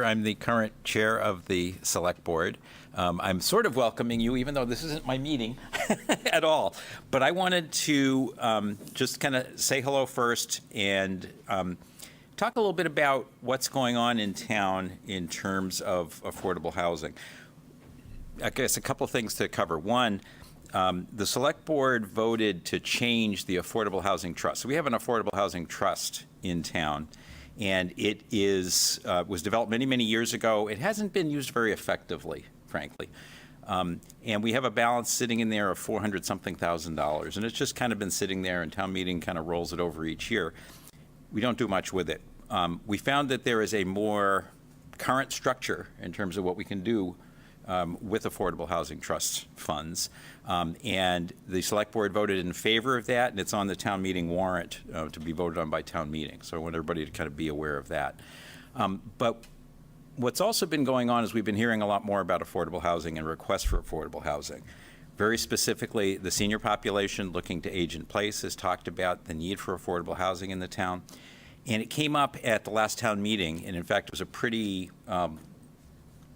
I'm the current chair of the Select Board. I'm sort of welcoming you, even though this isn't my meeting at all. But I wanted to just kind of say hello first and talk a little bit about what's going on in town in terms of affordable housing. I guess a couple of things to cover. One, the Select Board voted to change the Affordable Housing Trust. So we have an Affordable Housing Trust in town, and it was developed many, many years ago. It hasn't been used very effectively, frankly. And we have a balance sitting in there of $400-something thousand, and it's just kind of been sitting there, and town meeting kind of rolls it over each year. We don't do much with it. We found that there is a more current structure in terms of what we can do with Affordable Housing Trust funds. And the Select Board voted in favor of that, and it's on the town meeting warrant to be voted on by town meeting. So I want everybody to kind of be aware of that. But what's also been going on is we've been hearing a lot more about affordable housing and requests for affordable housing. Very specifically, the senior population looking to age in place has talked about the need for affordable housing in the town. And it came up at the last town meeting, and in fact, it was a pretty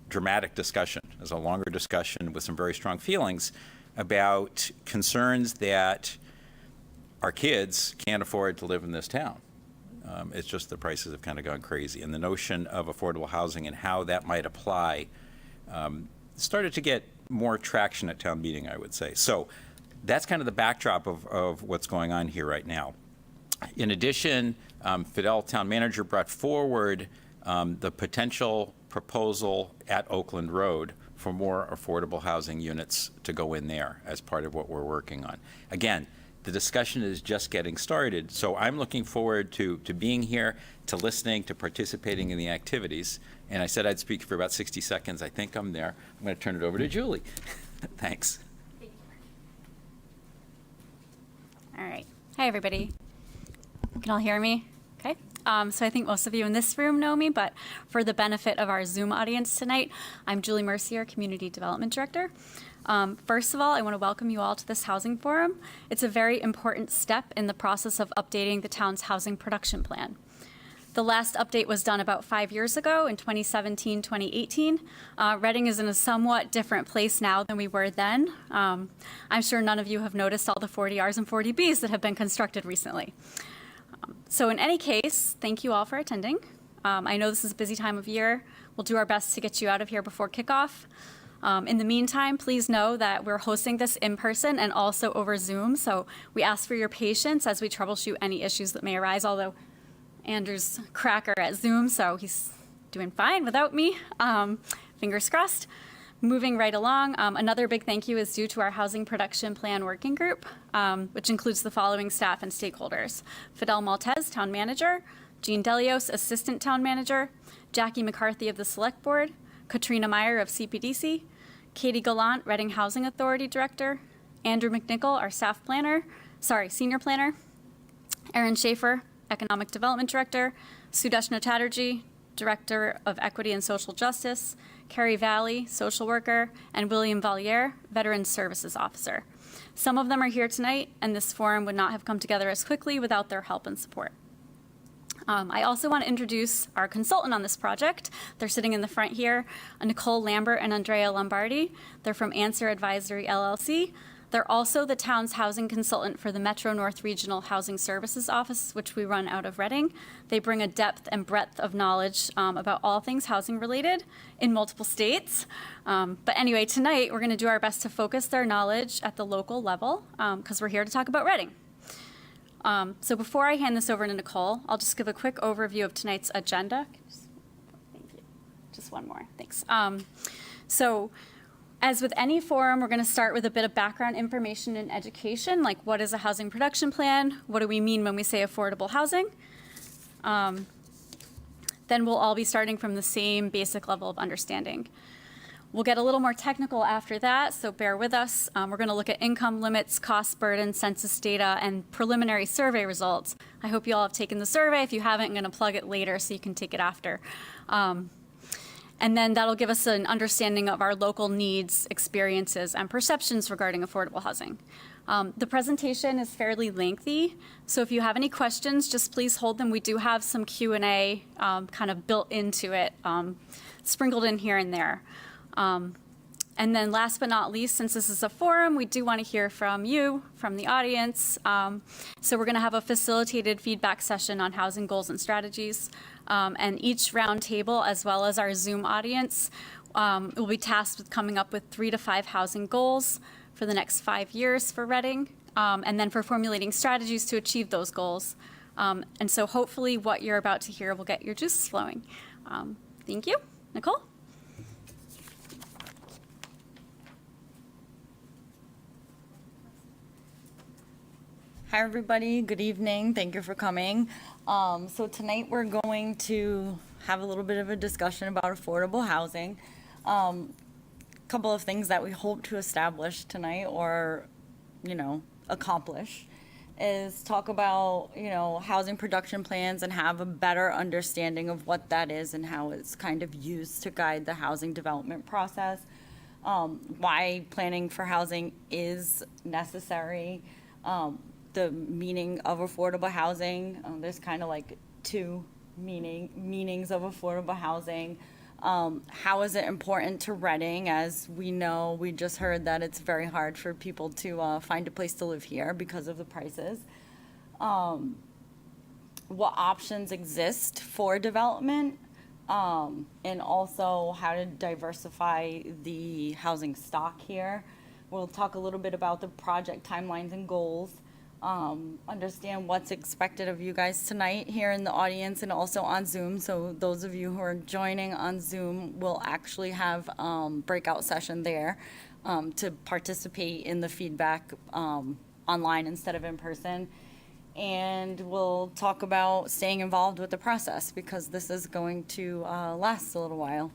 dramatic discussion. It was a longer discussion with some very strong feelings about concerns that our kids can't afford to live in this town. It's just the prices have kind of gone crazy. And the notion of affordable housing and how that might apply started to get more traction at town meeting, I would say. So that's kind of the backdrop of what's going on here right now. In addition, Fidel, town manager, brought forward the potential proposal at Oakland Road for more affordable housing units to go in there as part of what we're working on. Again, the discussion is just getting started, so I'm looking forward to being here, to listening, to participating in the activities. And I said I'd speak for about 60 seconds. I think I'm there. I'm going to turn it over to Julie. Thanks. Thank you. All right. Hi, everybody. Can all hear me? Okay. So I think most of you in this room know me, but for the benefit of our Zoom audience tonight, I'm Julie Mercier, Community Development Director. First of all, I want to welcome you all to this housing forum. It's a very important step in the process of updating the town's housing production plan. The last update was done about 5 years ago in 2017, 2018. Reading is in a somewhat different place now than we were then. I'm sure none of you have noticed all the 40Rs and 40Bs that have been constructed recently. So in any case, thank you all for attending. I know this is a busy time of year. We'll do our best to get you out of here before kickoff. In the meantime, please know that we're hosting this in person and also over Zoom, so we ask for your patience as we troubleshoot any issues that may arise, although Andrew's cracker at Zoom, so he's doing fine without me. Fingers crossed. Moving right along, another big thank you is due to our Housing Production Plan Working Group, which includes the following staff and stakeholders: Fidel Maltez, Town Manager; Jean Delios, Assistant Town Manager; Jackie McCarthy of the Select Board; Katrina Meyer of CPDC; Katie Gallant, Reading Housing Authority Director; Andrew McNichol, our Senior Planner; Erin Schaefer, Economic Development Director; Sudeshna Chatterjee, Director of Equity and Social Justice; Carrie Valley, Social Worker; and William Valliere, Veteran Services Officer. Some of them are here tonight, and this forum would not have come together as quickly without their help and support. I also want to introduce our consultant on this project. They're sitting in the front here, Nicole Lambert and Andrea Lombardi. They're from Answer Advisory, LLC. They're also the town's housing consultant for the Metro North Regional Housing Services Office, which we run out of Reading. They bring a depth and breadth of knowledge about all things housing related in multiple states. But anyway, tonight we're going to do our best to focus their knowledge at the local level because we're here to talk about Reading. So before I hand this over to Nicole, I'll just give a quick overview of tonight's agenda. Thank you. Just one more. Thanks. So as with any forum, we're going to start with a bit of background information and education, like what is a housing production plan? What do we mean when we say affordable housing? Then we'll all be starting from the same basic level of understanding. We'll get a little more technical after that, so bear with us. We're going to look at income limits, cost burden, census data, and preliminary survey results. I hope you all have taken the survey. If you haven't, I'm going to plug it later so you can take it after. And then that'll give us an understanding of our local needs, experiences, and perceptions regarding affordable housing. The presentation is fairly lengthy, so if you have any questions, just please hold them. We do have some Q&A kind of built into it, sprinkled in here and there. And then last but not least, since this is a forum, we do want to hear from you, from the audience. So we're going to have a facilitated feedback session on housing goals and strategies. And each roundtable, as well as our Zoom audience, will be tasked with coming up with 3 to 5 housing goals for the next 5 years for Reading, and then for formulating strategies to achieve those goals. And so hopefully what you're about to hear will get your juices flowing. Thank you. Nicole? Hi, everybody. Good evening. Thank you for coming. So tonight we're going to have a little bit of a discussion about affordable housing. Couple of things that we hope to establish tonight or, accomplish is talk about, housing production plans and have a better understanding of what that is and how it's kind of used to guide the housing development process. Why planning for housing is necessary. The meaning of affordable housing. There's kind of like two meanings of affordable housing. How is it important to Reading? As we know, we just heard that it's very hard for people to find a place to live here because of the prices. What options exist for development? And also how to diversify the housing stock here. We'll talk a little bit about the project timelines and goals. Understand what's expected of you guys tonight here in the audience and also on Zoom. So those of you who are joining on Zoom will actually have breakout session there to participate in the feedback online instead of in person. And we'll talk about staying involved with the process because this is going to last a little while.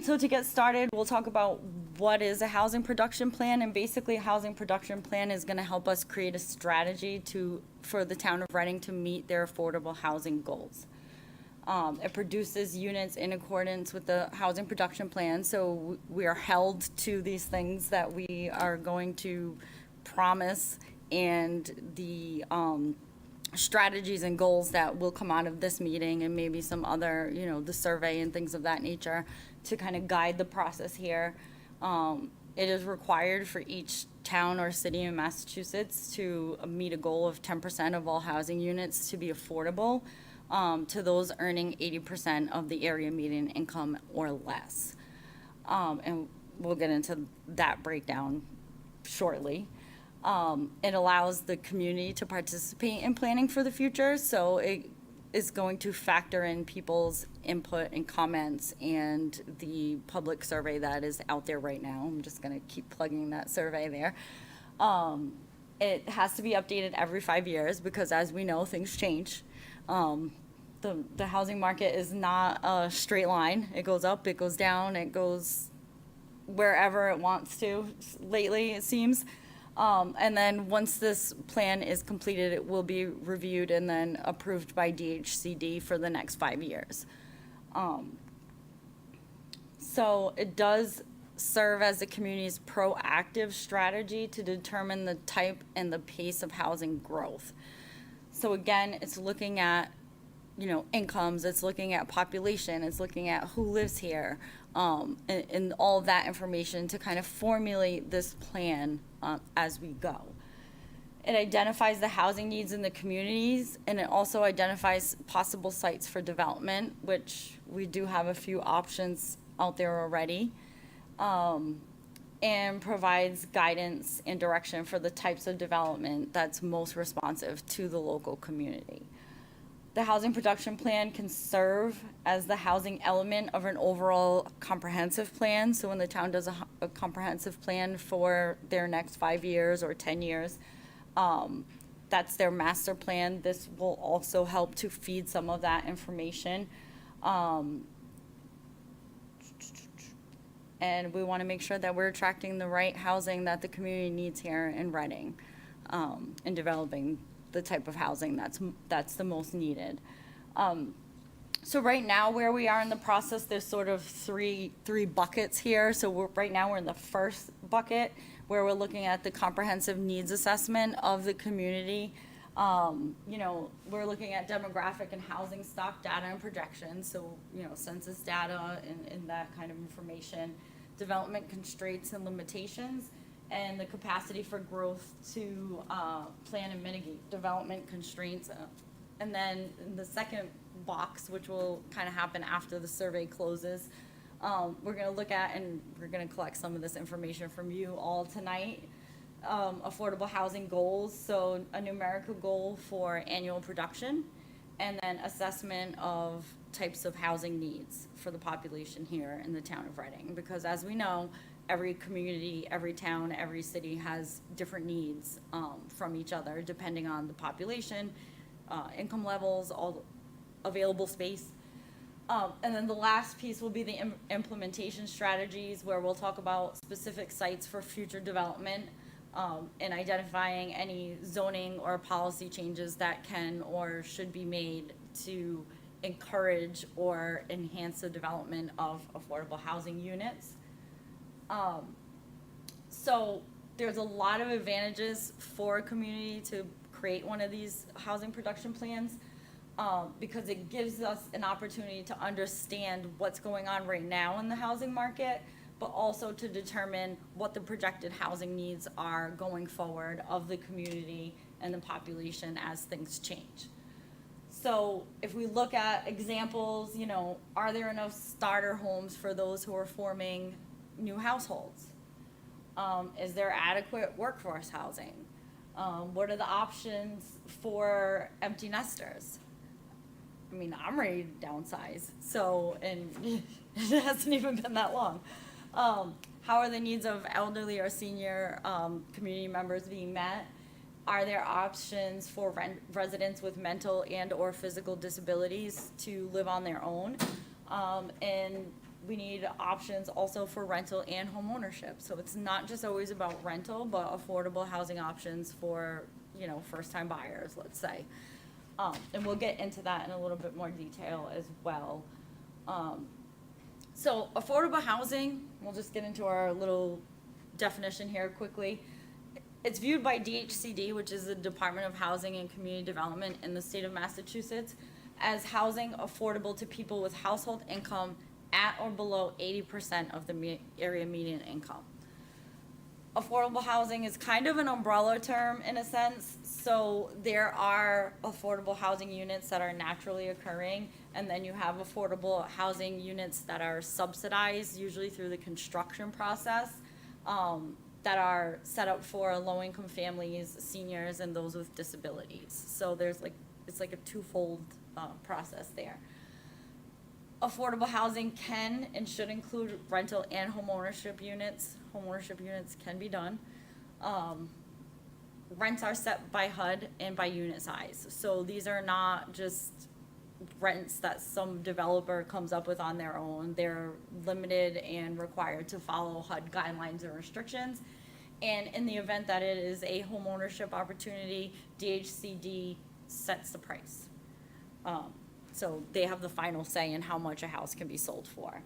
So to get started, we'll talk about what is a housing production plan, and basically a housing production plan is going to help us create a strategy for the town of Reading to meet their affordable housing goals. It produces units in accordance with the housing production plan, so we are held to these things that we are going to promise and the strategies and goals that will come out of this meeting and maybe some other, the survey and things of that nature to kind of guide the process here. It is required for each town or city in Massachusetts to meet a goal of 10% of all housing units to be affordable to those earning 80% of the area median income or less. And we'll get into that breakdown shortly. It allows the community to participate in planning for the future, so it is going to factor in people's input and comments and the public survey that is out there right now. I'm just going to keep plugging that survey there. It has to be updated every 5 years because, as we know, things change. The housing market is not a straight line. It goes up, it goes down, it goes wherever it wants to lately, it seems. And then once this plan is completed, it will be reviewed and then approved by DHCD for the next 5 years. So it does serve as the community's proactive strategy to determine the type and the pace of housing growth. So again, it's looking at, incomes, it's looking at population, it's looking at who lives here, and all of that information to kind of formulate this plan as we go. It identifies the housing needs in the communities, and it also identifies possible sites for development, which we do have a few options out there already, and provides guidance and direction for the types of development that's most responsive to the local community. The housing production plan can serve as the housing element of an overall comprehensive plan. So when the town does a comprehensive plan for their next 5 years or 10 years, that's their master plan. This will also help to feed some of that information. And we want to make sure that we're attracting the right housing that the community needs here in Reading, and developing the type of housing that's the most needed. So right now, where we are in the process, there's sort of three buckets here. So right now, we're in the first bucket, where we're looking at the comprehensive needs assessment of the community. We're looking at demographic and housing stock data and projections, so, census data and that kind of information, development constraints and limitations, and the capacity for growth to plan and mitigate development constraints. And then in the second box, which will kind of happen after the survey closes, we're going to look at, and we're going to collect some of this information from you all tonight, affordable housing goals, so a numerical goal for annual production, and then assessment of types of housing needs for the population here in the town of Reading. Because as we know, every community, every town, every city has different needs from each other, depending on the population, income levels, all available space. And then the last piece will be the implementation strategies, where we'll talk about specific sites for future development, and identifying any zoning or policy changes that can or should be made to encourage or enhance the development of affordable housing units. So there's a lot of advantages for a community to create one of these housing production plans, because it gives us an opportunity to understand what's going on right now in the housing market, but also to determine what the projected housing needs are going forward of the community and the population as things change. So if we look at examples, are there enough starter homes for those who are forming new households? Is there adequate workforce housing? What are the options for empty nesters? I mean, I'm ready to downsize, and it hasn't even been that long. How are the needs of elderly or senior community members being met? Are there options for residents with mental and or physical disabilities to live on their own? And we need options also for rental and home ownership. So it's not just always about rental, but affordable housing options for, first-time buyers, let's say. And we'll get into that in a little bit more detail as well. So affordable housing, we'll just get into our little definition here quickly. It's viewed by DHCD, which is the Department of Housing and Community Development in the state of Massachusetts, as housing affordable to people with household income at or below 80% of the area median income. Affordable housing is kind of an umbrella term in a sense. So there are affordable housing units that are naturally occurring, and then you have affordable housing units that are subsidized, usually through the construction process, that are set up for low-income families, seniors, and those with disabilities. So it's like a twofold process there. Affordable housing can and should include rental and home ownership units. Home ownership units can be done. Rents are set by HUD and by unit size. So these are not just rents that some developer comes up with on their own. They're limited and required to follow HUD guidelines and restrictions. And in the event that it is a home ownership opportunity, DHCD sets the price. So they have the final say in how much a house can be sold for.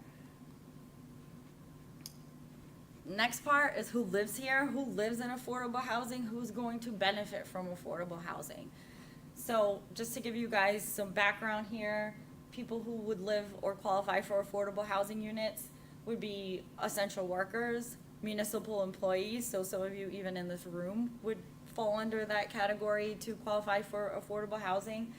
Next part is who lives here, who lives in affordable housing, who's going to benefit from affordable housing. So just to give you guys some background here, people who would live or qualify for affordable housing units would be essential workers, municipal employees, so some of you even in this room would fall under that category to qualify for affordable housing.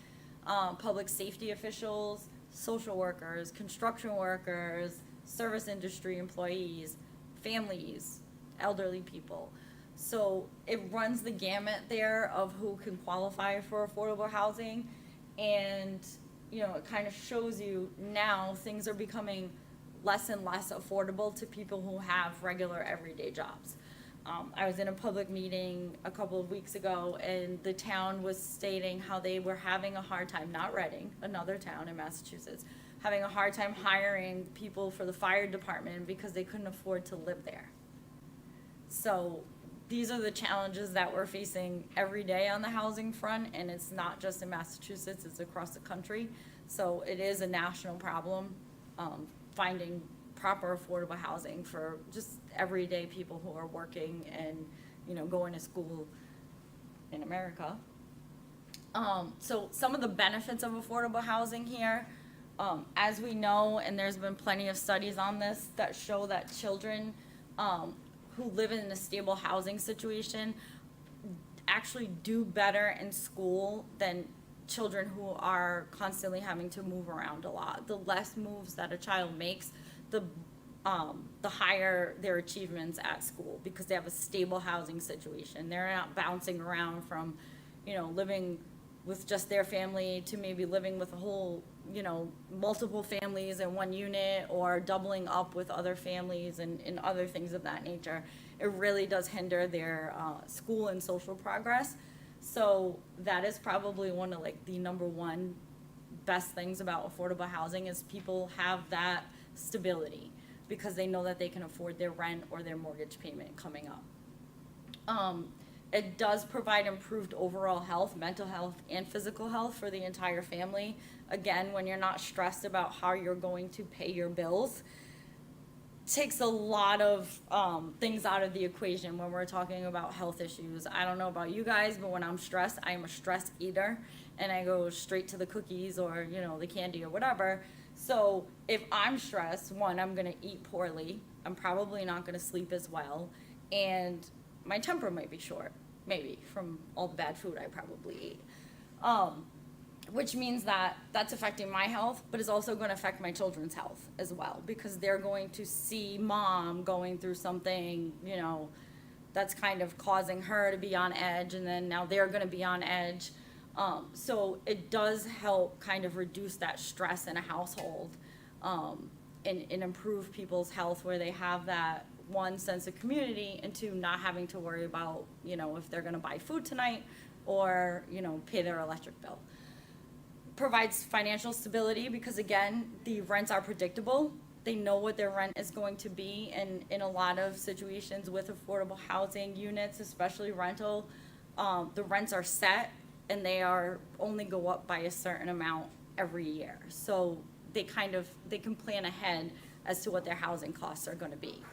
Public safety officials, social workers, construction workers, service industry employees, families, elderly people. So it runs the gamut there of who can qualify for affordable housing. And, it kind of shows you now things are becoming less and less affordable to people who have regular everyday jobs. I was in a public meeting a couple of weeks ago, and the town was stating how they were having a hard time, not Reading, another town in Massachusetts, having a hard time hiring people for the fire department because they couldn't afford to live there. So these are the challenges that we're facing every day on the housing front, and it's not just in Massachusetts, it's across the country. So it is a national problem, finding proper affordable housing for just everyday people who are working and, you know, going to school in America. So some of the benefits of affordable housing here, as we know, and there's been plenty of studies on this that show that children who live in a stable housing situation actually do better in school than children who are constantly having to move around a lot. The less moves that a child makes, the higher their achievements at school, because they have a stable housing situation. They're not bouncing around from, you know, living with just their family to maybe living with a whole, you know, multiple families in one unit, or doubling up with other families and other things of that nature. It really does hinder their school and social progress. So that is probably one of like the number one best things about affordable housing, is people have that stability because they know that they can afford their rent or their mortgage payment coming up. It does provide improved overall health, mental health, and physical health for the entire family. Again, when you're not stressed about how you're going to pay your bills, takes a lot of things out of the equation when we're talking about health issues. I don't know about you guys, but when I'm stressed, I'm a stress eater, and I go straight to the cookies or, you know, the candy or whatever. So if I'm stressed, one, I'm gonna eat poorly. I'm probably not gonna sleep as well, and my temper might be short, maybe from all the bad food I probably ate. Which means that that's affecting my health, but is also going to affect my children's health as well, because they're going to see mom going through something, you know, that's kind of causing her to be on edge, and then now they're going to be on edge. So it does help kind of reduce that stress in a household, and improve people's health, where they have that, one, sense of community, and two, not having to worry about, you know, if they're going to buy food tonight or, you know, pay their electric bill. Provides financial stability because, again, the rents are predictable. They know what their rent is going to be, and in a lot of situations with affordable housing units, especially rental, the rents are set and they are only go up by a certain amount every year. So they can plan ahead as to what their housing costs are going to be.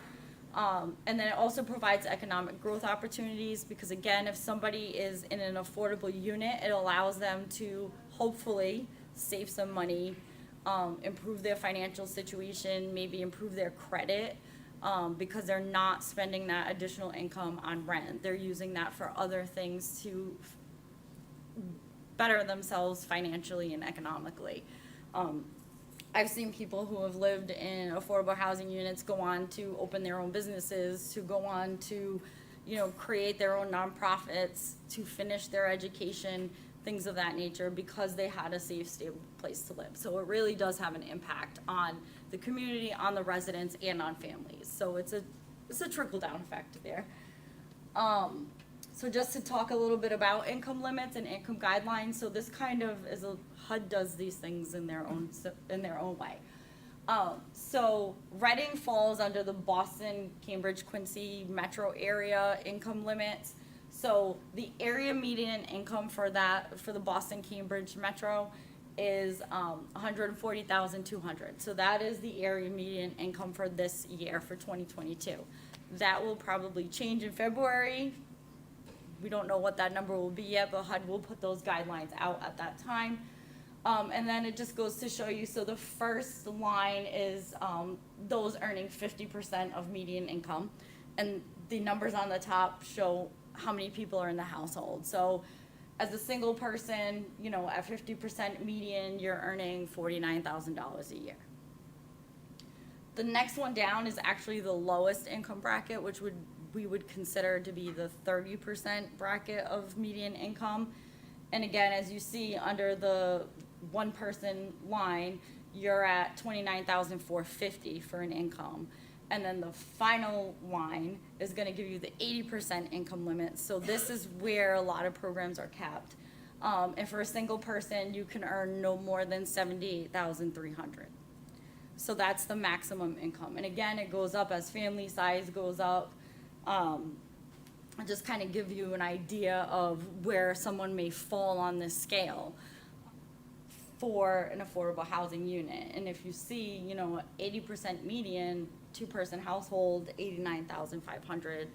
And then it also provides economic growth opportunities because, again, if somebody is in an affordable unit, it allows them to hopefully save some money, improve their financial situation, maybe improve their credit, because they're not spending that additional income on rent. They're using that for other things to better themselves financially and economically. I've seen people who have lived in affordable housing units go on to open their own businesses, to go on to, you know, create their own nonprofits, to finish their education, things of that nature, because they had a safe, stable place to live. So it really does have an impact on the community, on the residents, and on families. So it's a trickle-down effect there. So just to talk a little bit about income limits and income guidelines. So this kind of is HUD does these things in their own way. So Reading falls under the Boston, Cambridge, Quincy metro area income limits. So the area median income for the Boston, Cambridge metro is $140,200. So that is the area median income for this year, for 2022. That will probably change in February. We don't know what that number will be yet, but HUD will put those guidelines out at that time. And then it just goes to show you, so the first line is those earning 50% of median income. And the numbers on the top show how many people are in the household. So as a single person, you know, at 50% median, you're earning $49,000 a year. The next one down is actually the lowest income bracket, which we would consider to be the 30% bracket of median income. And again, as you see under the one person line, you're at $29,450 for an income. And then the final line is gonna give you the 80% income limit. So this is where a lot of programs are capped. And for a single person, you can earn no more than $78,300. So that's the maximum income. And again, it goes up as family size goes up. Just kind of give you an idea of where someone may fall on this scale. for an affordable housing unit. And if you see, 80% median, two-person household, 89,500,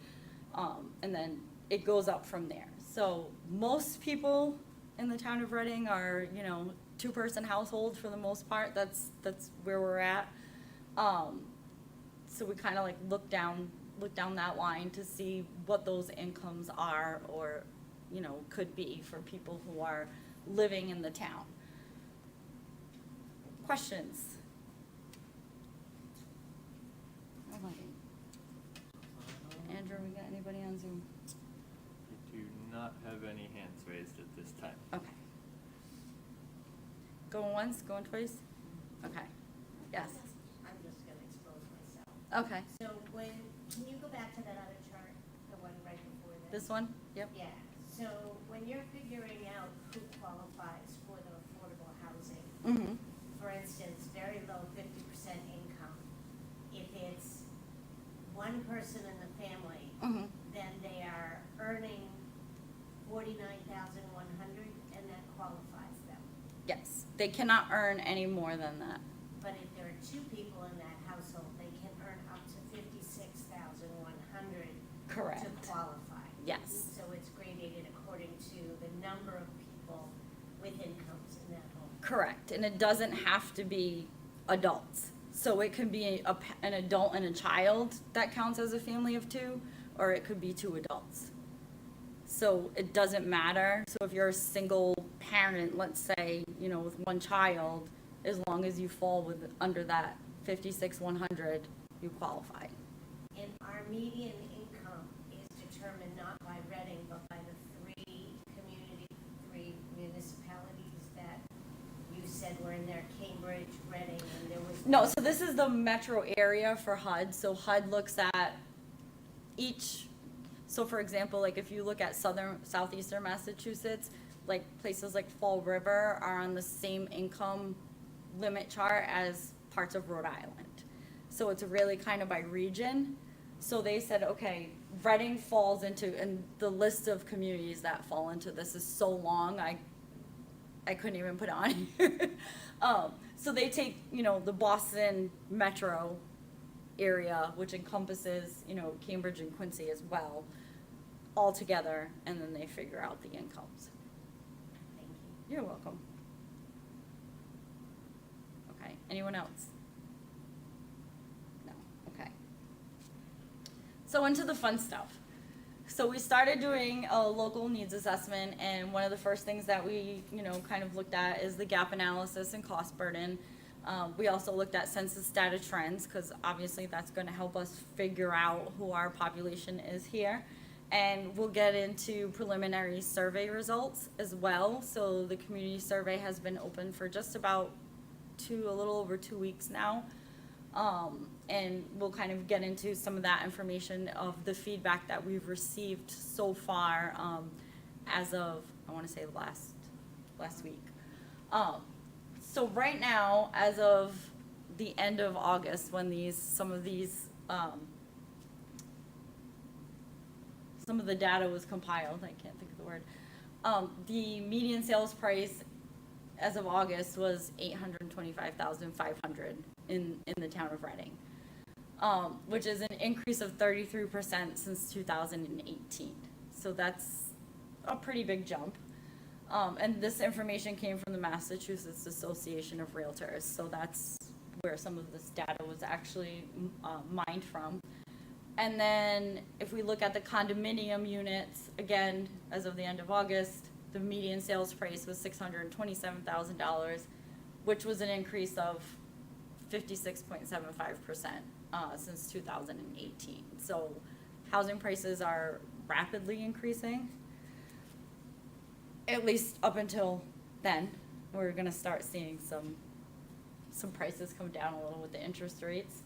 and then it goes up from there. So most people in the town of Reading are, two-person households for the most part. That's where we're at. So we kind of like look down that line to see what those incomes are, or, could be for people who are living in the town. Questions? Nobody. Andrew, we got anybody on Zoom? I do not have any hands raised at this time. Okay. Going once, going twice? Okay. Yes. I'm just gonna expose myself. Okay. So can you go back to that other chart, the one right before this? This one? Yep. Yeah, so when you're figuring out who qualifies for the affordable housing, Mm-hmm. for instance, very low 50% income, if it's one person in the family, Mm-hmm. then they are earning 49,100, and that qualifies them. Yes. They cannot earn any more than that. But if there are two people in that household, they can earn up to 56,100 Correct. to qualify. Yes. So it's graded according to the number of people with incomes in that home. Correct. And it doesn't have to be adults. So it could be an adult and a child that counts as a family of two, or it could be two adults. So it doesn't matter. So if you're a single parent, let's say, with one child, as long as you fall under that 56,100, you qualify. And our median income is determined not by Reading, but by the three municipalities that you said were in there, Cambridge, Reading, and there was. No, so this is the metro area for HUD. So HUD looks at each, so for example, like if you look at southeastern Massachusetts, like places like Fall River are on the same income limit chart as parts of Rhode Island. So it's really kind of by region. So they said, okay, Reading falls into, and the list of communities that fall into this is so long, I couldn't even put it on here. So they take, the Boston metro area, which encompasses, Cambridge and Quincy as well, all together, and then they figure out the incomes. Thank you. You're welcome. Okay, anyone else? No, okay. So into the fun stuff. So we started doing a local needs assessment, and one of the first things that we, kind of looked at is the gap analysis and cost burden. We also looked at census data trends, because obviously that's going to help us figure out who our population is here. And we'll get into preliminary survey results as well. So the community survey has been open for just about a little over 2 weeks now. And we'll kind of get into some of that information of the feedback that we've received so far, as of, I want to say last week. So right now, as of the end of August, when some of the data was compiled, I can't think of the word, the median sales price as of August was $825,500 in the town of Reading, which is an increase of 33% since 2018. So that's a pretty big jump. And this information came from the Massachusetts Association of Realtors, so that's where some of this data was actually mined from. And then if we look at the condominium units, again, as of the end of August, the median sales price was $627,000, which was an increase of 56.75% since 2018. So housing prices are rapidly increasing, at least up until then. We're going to start seeing some prices come down a little with the interest rates.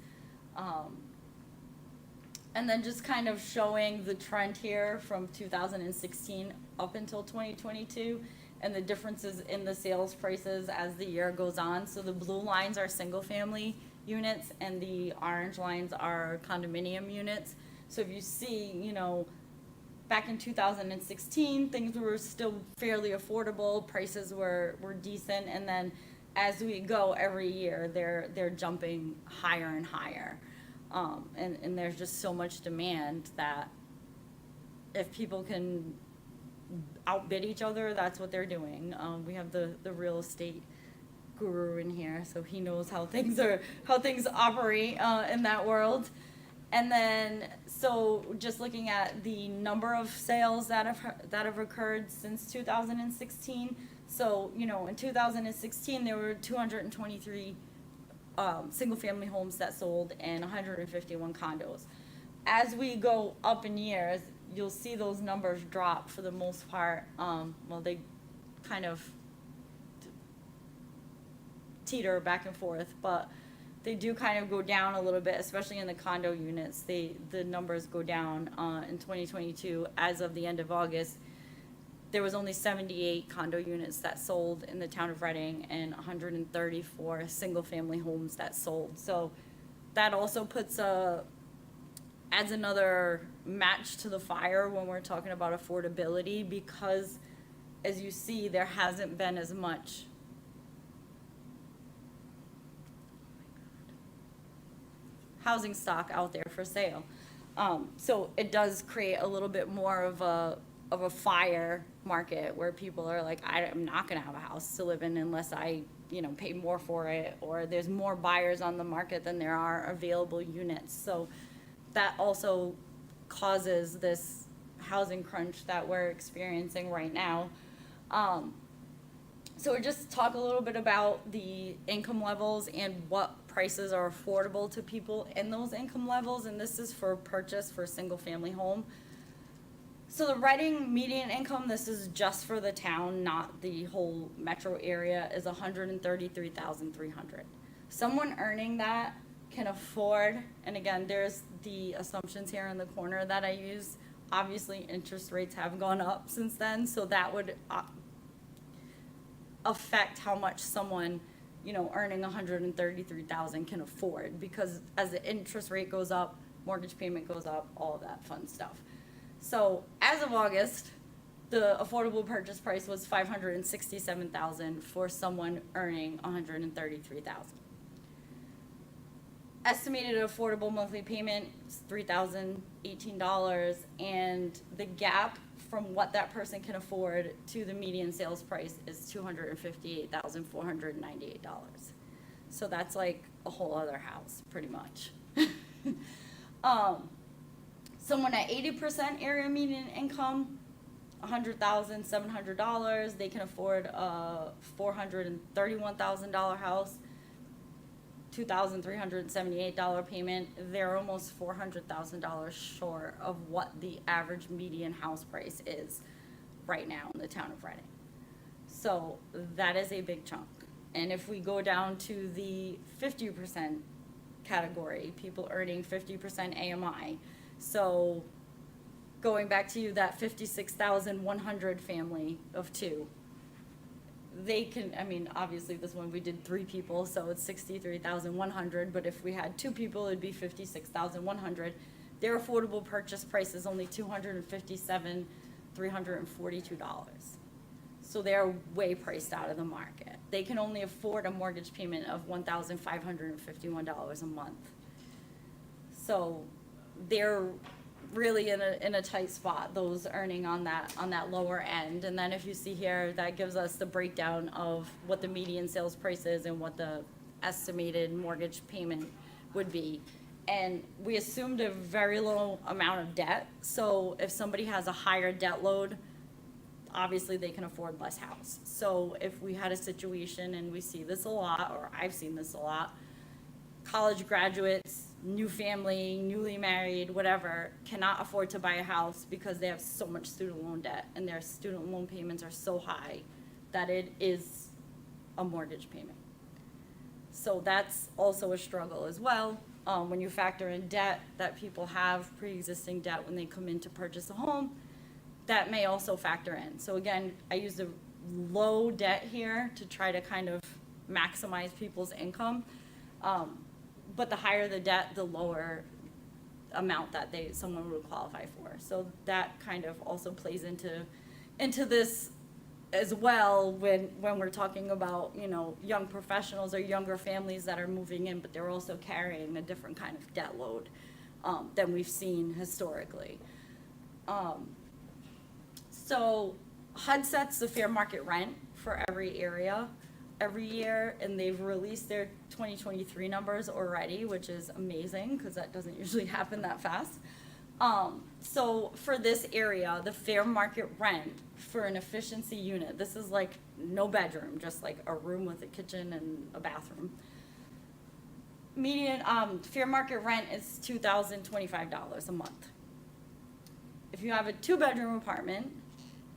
And then just kind of showing the trend here from 2016 up until 2022 and the differences in the sales prices as the year goes on. So the blue lines are single family units and the orange lines are condominium units. So if you see, back in 2016, things were still fairly affordable, prices were decent, and then as we go every year, they're jumping higher and higher. And there's just so much demand that if people can outbid each other, that's what they're doing. We have the real estate guru in here, so he knows how things operate in that world. And then, so just looking at the number of sales that have occurred since 2016. So, in 2016, there were 223 single-family homes that sold and 151 condos. As we go up in years, you'll see those numbers drop for the most part. Well, they kind of teeter back and forth, but they do kind of go down a little bit, especially in the condo units. The numbers go down in 2022. As of the end of August, there was only 78 condo units that sold in the town of Reading and 134 single-family homes that sold. So that also adds another match to the fire when we're talking about affordability, because as you see, there hasn't been as much housing stock out there for sale. So it does create a little bit more of a fire market where people are like, I'm not gonna have a house to live in unless I, pay more for it, or there's more buyers on the market than there are available units. So that also causes this housing crunch that we're experiencing right now. So we just talk a little bit about the income levels and what prices are affordable to people in those income levels, and this is for purchase for a single-family home. So the Reading median income, this is just for the town, not the whole metro area, is $133,300. Someone earning that can afford, and again, there's the assumptions here in the corner that I use. Obviously, interest rates have gone up since then, so that would affect how much someone, earning $133,000 can afford, because as the interest rate goes up, mortgage payment goes up, all of that fun stuff. So as of August, the affordable purchase price was $567,000 for someone earning $133,000. Estimated affordable monthly payment is $3,018, and the gap from what that person can afford to the median sales price is $258,498. So that's like a whole other house, pretty much. Someone at 80% area median income, $100,700, they can afford a $431,000 house, $2,378 payment. They're almost $400,000 short of what the average median house price is right now in the town of Reading. So that is a big chunk. And if we go down to the 50% category, people earning 50% AMI, so going back to that 56,100 family of two, they can, obviously this one we did 3 people, so it's 63,100, but if we had 2 people, it'd be 56,100. Their affordable purchase price is only $257,342. So they're way priced out of the market. They can only afford a mortgage payment of $1,551 a month. So they're really in a tight spot, those earning on that lower end. And then if you see here, that gives us the breakdown of what the median sales price is and what the estimated mortgage payment would be. And we assumed a very low amount of debt. So if somebody has a higher debt load, obviously they can afford less house. So if we had a situation, and we see this a lot, or I've seen this a lot, college graduates, new family, newly married, whatever, cannot afford to buy a house because they have so much student loan debt and their student loan payments are so high that it is a mortgage payment. So that's also a struggle as well. When you factor in debt that people have, pre-existing debt when they come in to purchase a home, that may also factor in. So again, I use the low debt here to try to kind of maximize people's income. But the higher the debt, the lower amount that someone would qualify for. So that kind of also plays into this as well when we're talking about, you know, young professionals or younger families that are moving in, but they're also carrying a different kind of debt load than we've seen historically. So HUD sets the fair market rent for every area every year, and they've released their 2023 numbers already, which is amazing because that doesn't usually happen that fast. So for this area, the fair market rent for an efficiency unit, this is like no bedroom, just like a room with a kitchen and a bathroom. Median fair market rent is $2,025 a month. If you have a 2-bedroom apartment,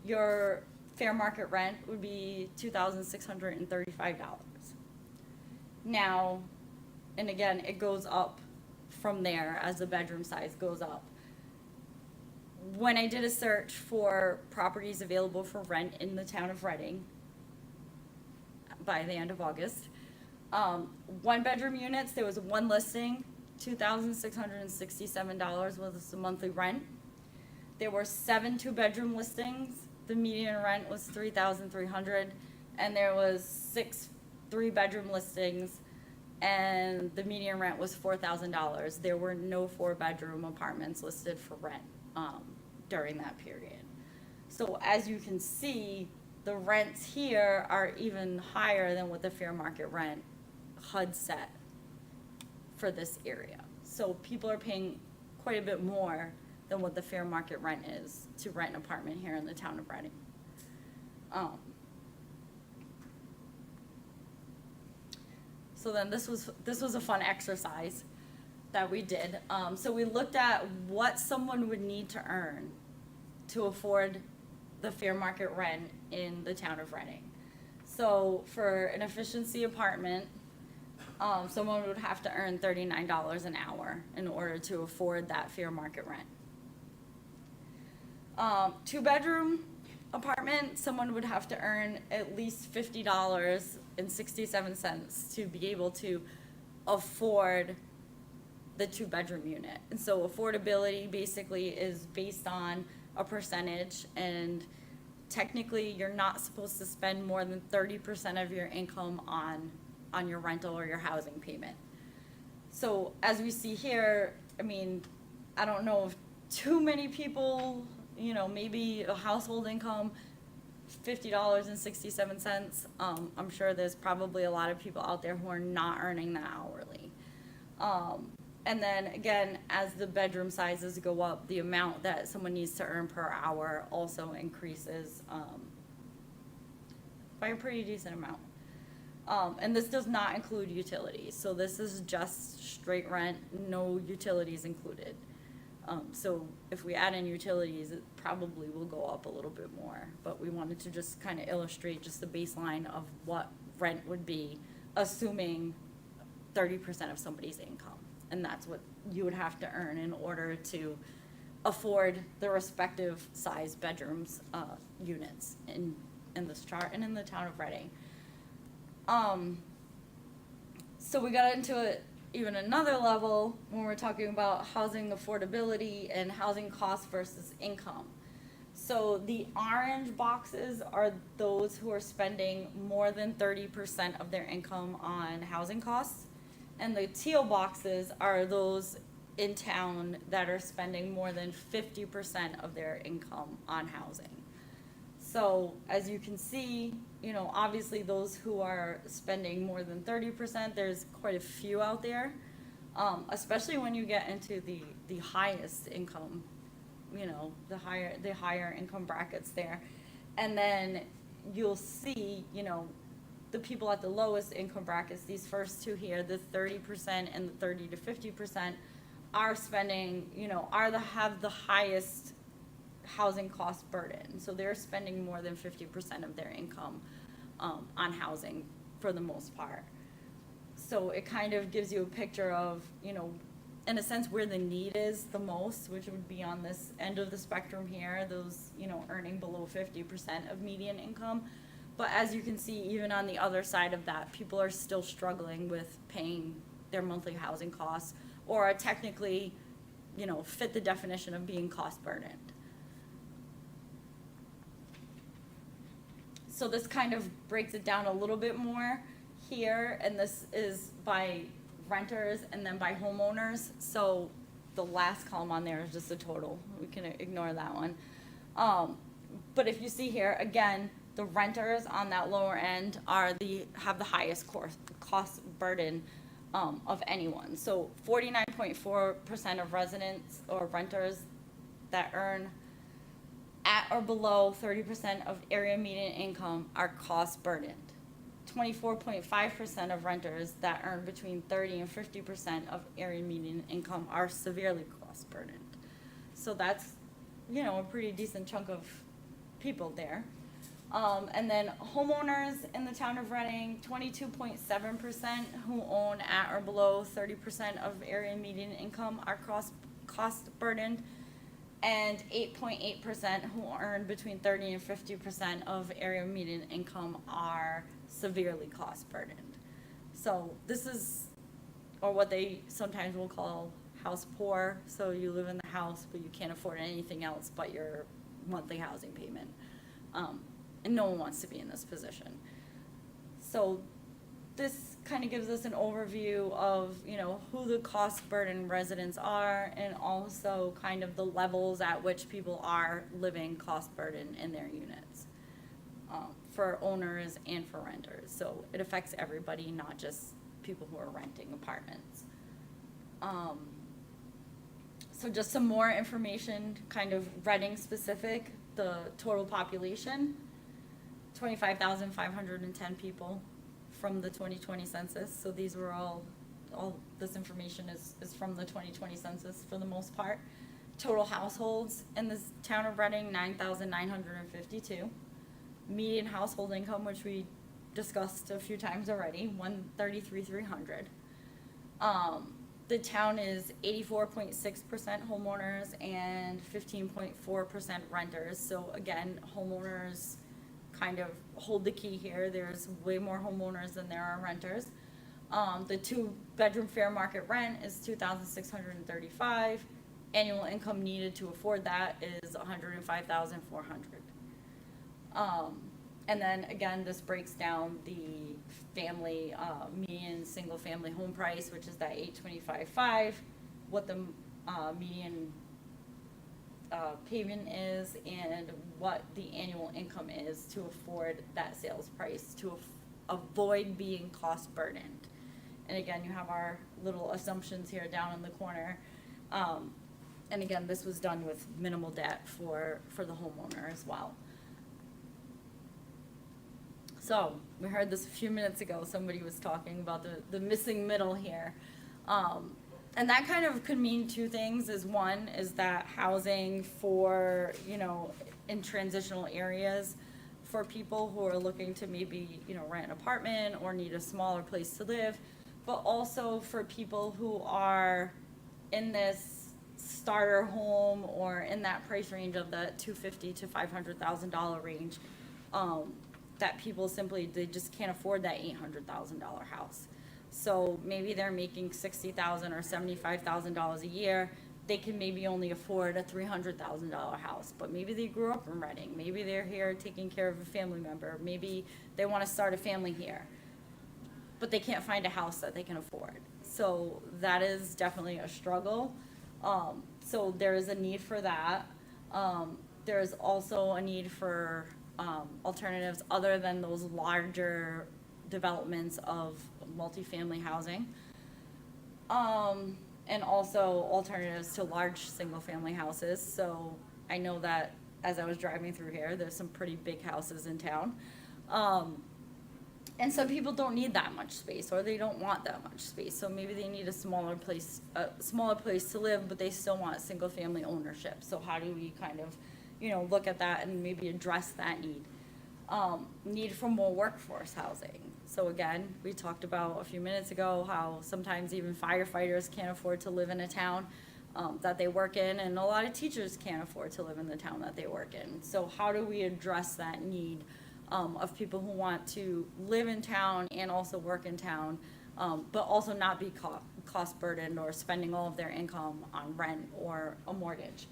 your fair market rent would be $2,635. Now, and again, it goes up from there as the bedroom size goes up. When I did a search for properties available for rent in the town of Reading by the end of August, 1-bedroom units, there was one listing, $2,667 was the monthly rent. There were 7 2-bedroom listings. The median rent was $3,300, and there was 6 3-bedroom listings, and the median rent was $4,000. There were no 4-bedroom apartments listed for rent during that period. So as you can see, the rents here are even higher than what the fair market rent HUD set for this area. So people are paying quite a bit more than what the fair market rent is to rent an apartment here in the town of Reading. So then this was a fun exercise that we did. So we looked at what someone would need to earn to afford the fair market rent in the town of Reading. So for an efficiency apartment, someone would have to earn $39 an hour in order to afford that fair market rent. 2-bedroom apartment, someone would have to earn at least $50.67 to be able to afford the 2-bedroom unit. And so affordability basically is based on a percentage, and technically you're not supposed to spend more than 30% of your income on your rental or your housing payment. So as we see here, I mean, I don't know if too many people, you know, maybe a household income, $50.67. I'm sure there's probably a lot of people out there who are not earning that hourly. And then again, as the bedroom sizes go up, the amount that someone needs to earn per hour also increases by a pretty decent amount. And this does not include utilities. So this is just straight rent, no utilities included. So if we add in utilities, it probably will go up a little bit more. But we wanted to just kind of illustrate just the baseline of what rent would be, assuming 30% of somebody's income. And that's what you would have to earn in order to afford the respective size bedrooms, units in this chart and in the town of Reading. So we got into it even another level when we're talking about housing affordability and housing costs versus income. So the orange boxes are those who are spending more than 30% of their income on housing costs. And the teal boxes are those in town that are spending more than 50% of their income on housing. So as you can see, you know, obviously those who are spending more than 30%, there's quite a few out there, especially when you get into the highest income, you know, the higher income brackets there. And then you'll see, you know, the people at the lowest income brackets, these first two here, the 30% and the 30 to 50%, are spending, you know, have the highest housing cost burden. So they're spending more than 50% of their income on housing for the most part. So it kind of gives you a picture of, you know, in a sense where the need is the most, which would be on this end of the spectrum here, those, you know, earning below 50% of median income. But as you can see, even on the other side of that, people are still struggling with paying their monthly housing costs, or are technically, you know, fit the definition of being cost burdened. So this kind of breaks it down a little bit more here, and this is by renters and then by homeowners. So the last column on there is just the total. We can ignore that one. But if you see here, again, the renters on that lower end have the highest cost burden of anyone. So 49.4% of residents or renters that earn at or below 30% of area median income are cost burdened. 24.5% of renters that earn between 30 and 50% of area median income are severely cost burdened. So that's, a pretty decent chunk of people there. And then homeowners in the town of Reading, 22.7% who own at or below 30% of area median income are cost burdened, and 8.8% who earn between 30 and 50% of area median income are severely cost burdened. So this is, or what they sometimes will call house poor. So you live in the house, but you can't afford anything else but your monthly housing payment. And no one wants to be in this position. So this kind of gives us an overview of, who the cost burden residents are, and also kind of the levels at which people are living cost burden in their units, for owners and for renters. So it affects everybody, not just people who are renting apartments. So just some more information, kind of Reading specific, the total population, 25,510 people from the 2020 census. So these were all this information is from the 2020 census for the most part. Total households in this town of Reading, 9,952. Median household income, which we discussed a few times already, 133,300. The town is 84.6% homeowners and 15.4% renters. So again, homeowners kind of hold the key here. There's way more homeowners than there are renters. The 2-bedroom fair market rent is $2,635. Annual income needed to afford that is $105,400. And then again, this breaks down the family median single family home price, which is that $825,500, what the median payment is, and what the annual income is to afford that sales price to avoid being cost burdened. And again, you have our little assumptions here down in the corner. And again, this was done with minimal debt for the homeowner as well. So we heard this a few minutes ago. Somebody was talking about the missing middle here. And that kind of could mean two things. One is that housing for, in transitional areas for people who are looking to maybe, rent an apartment or need a smaller place to live, but also for people who are in this starter home or in that price range of the $250,000 to $500,000 range, that people simply, they just can't afford that $800,000 house. So maybe they're making $60,000 or $75,000 a year. They can maybe only afford a $300,000 house, but maybe they grew up in Reading. Maybe they're here taking care of a family member. Maybe they want to start a family here, but they can't find a house that they can afford. So that is definitely a struggle. So there is a need for that. There is also a need for alternatives other than those larger developments of multifamily housing, and also alternatives to large single-family houses. So I know that as I was driving through here, there's some pretty big houses in town, and some people don't need that much space, or they don't want that much space. So maybe they need a smaller place to live, but they still want single-family ownership. So how do we kind of, look at that and maybe address that need? Need for more workforce housing. So again, we talked about a few minutes ago how sometimes even firefighters can't afford to live in a town that they work in, and a lot of teachers can't afford to live in the town that they work in. So how do we address that need of people who want to live in town and also work in town, but also not be cost burdened or spending all of their income on rent or a mortgage?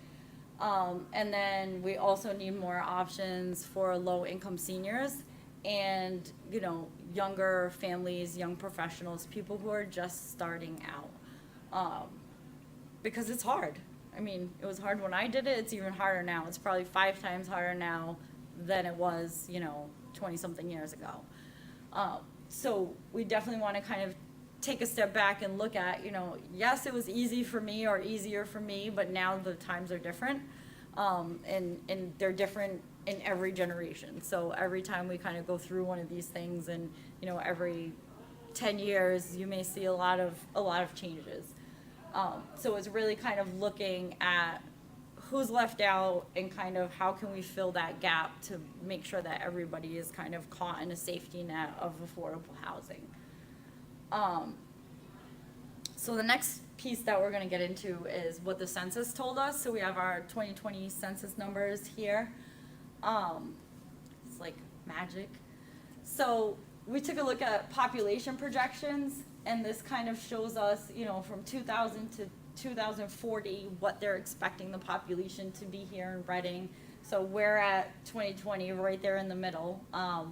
And then we also need more options for low-income seniors and, you know, younger families, young professionals, people who are just starting out. Because it's hard. I mean, it was hard when I did it, it's even harder now. It's probably 5 times harder now than it was, you know, 20-something years ago. So we definitely want to kind of take a step back and look at, you know, yes, it was easy for me or easier for me, but now the times are different. And they're different in every generation. So every time we kind of go through one of these things, and, you know, every 10 years, you may see a lot of changes. So it's really kind of looking at who's left out and kind of how can we fill that gap to make sure that everybody is kind of caught in a safety net of affordable housing. So the next piece that we're going to get into is what the census told us. So we have our 2020 census numbers here. It's like magic. So we took a look at population projections, and this kind of shows us, you know, from 2000 to 2040, what they're expecting the population to be here in Reading. So we're at 2020, right there in the middle,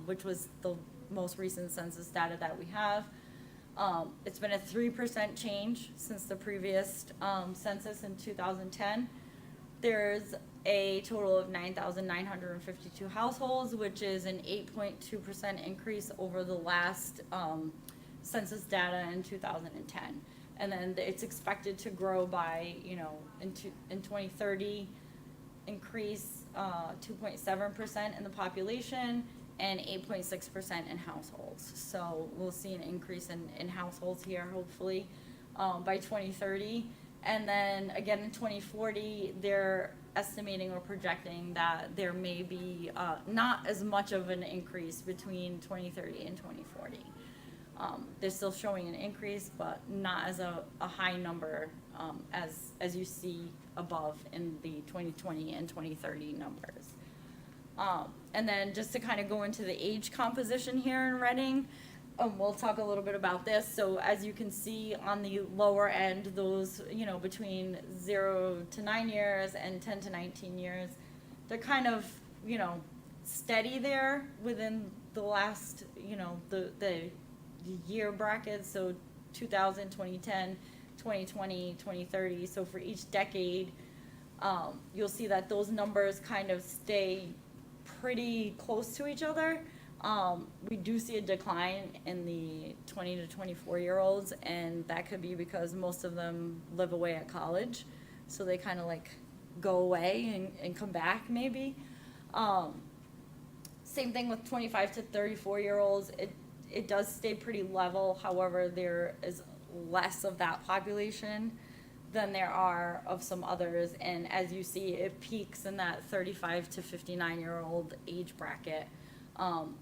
which was the most recent census data that we have. It's been a 3% change since the previous census in 2010. There's a total of 9,952 households, which is an 8.2% increase over the last census data in 2010. And then it's expected to grow by, you know, in 2030, increase 2.7% in the population and 8.6% in households. So we'll see an increase in households here, hopefully, by 2030. And then again in 2040, they're estimating or projecting that there may be not as much of an increase between 2030 and 2040. They're still showing an increase, but not as a high number as you see above in the 2020 and 2030 numbers. And then just to kind of go into the age composition here in Reading, we'll talk a little bit about this. So as you can see on the lower end, those, you know, between 0 to 9 years and 10 to 19 years, they're kind of, you know, steady there within the last, you know, the year bracket. So 2000, 2010, 2020, 2030. So for each decade, you'll see that those numbers kind of stay pretty close to each other. We do see a decline in the 20 to 24-year-olds, and that could be because most of them live away at college, so they kind of like go away and come back maybe. Same thing with 25 to 34-year-olds. It does stay pretty level. However, there is less of that population than there are of some others, and as you see, it peaks in that 35 to 59-year-old age bracket.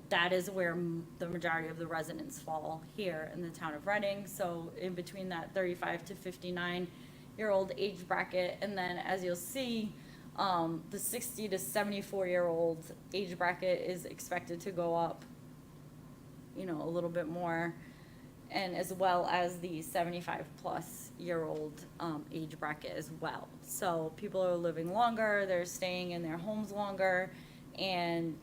That is where the majority of the residents fall here in the town of Reading. So in between that 35 to 59-year-old age bracket, and then as you'll see, the 60 to 74-year-old age bracket is expected to go up, you know, a little bit more, and as well as the 75-plus-year-old age bracket as well. So people are living longer, they're staying in their homes longer, and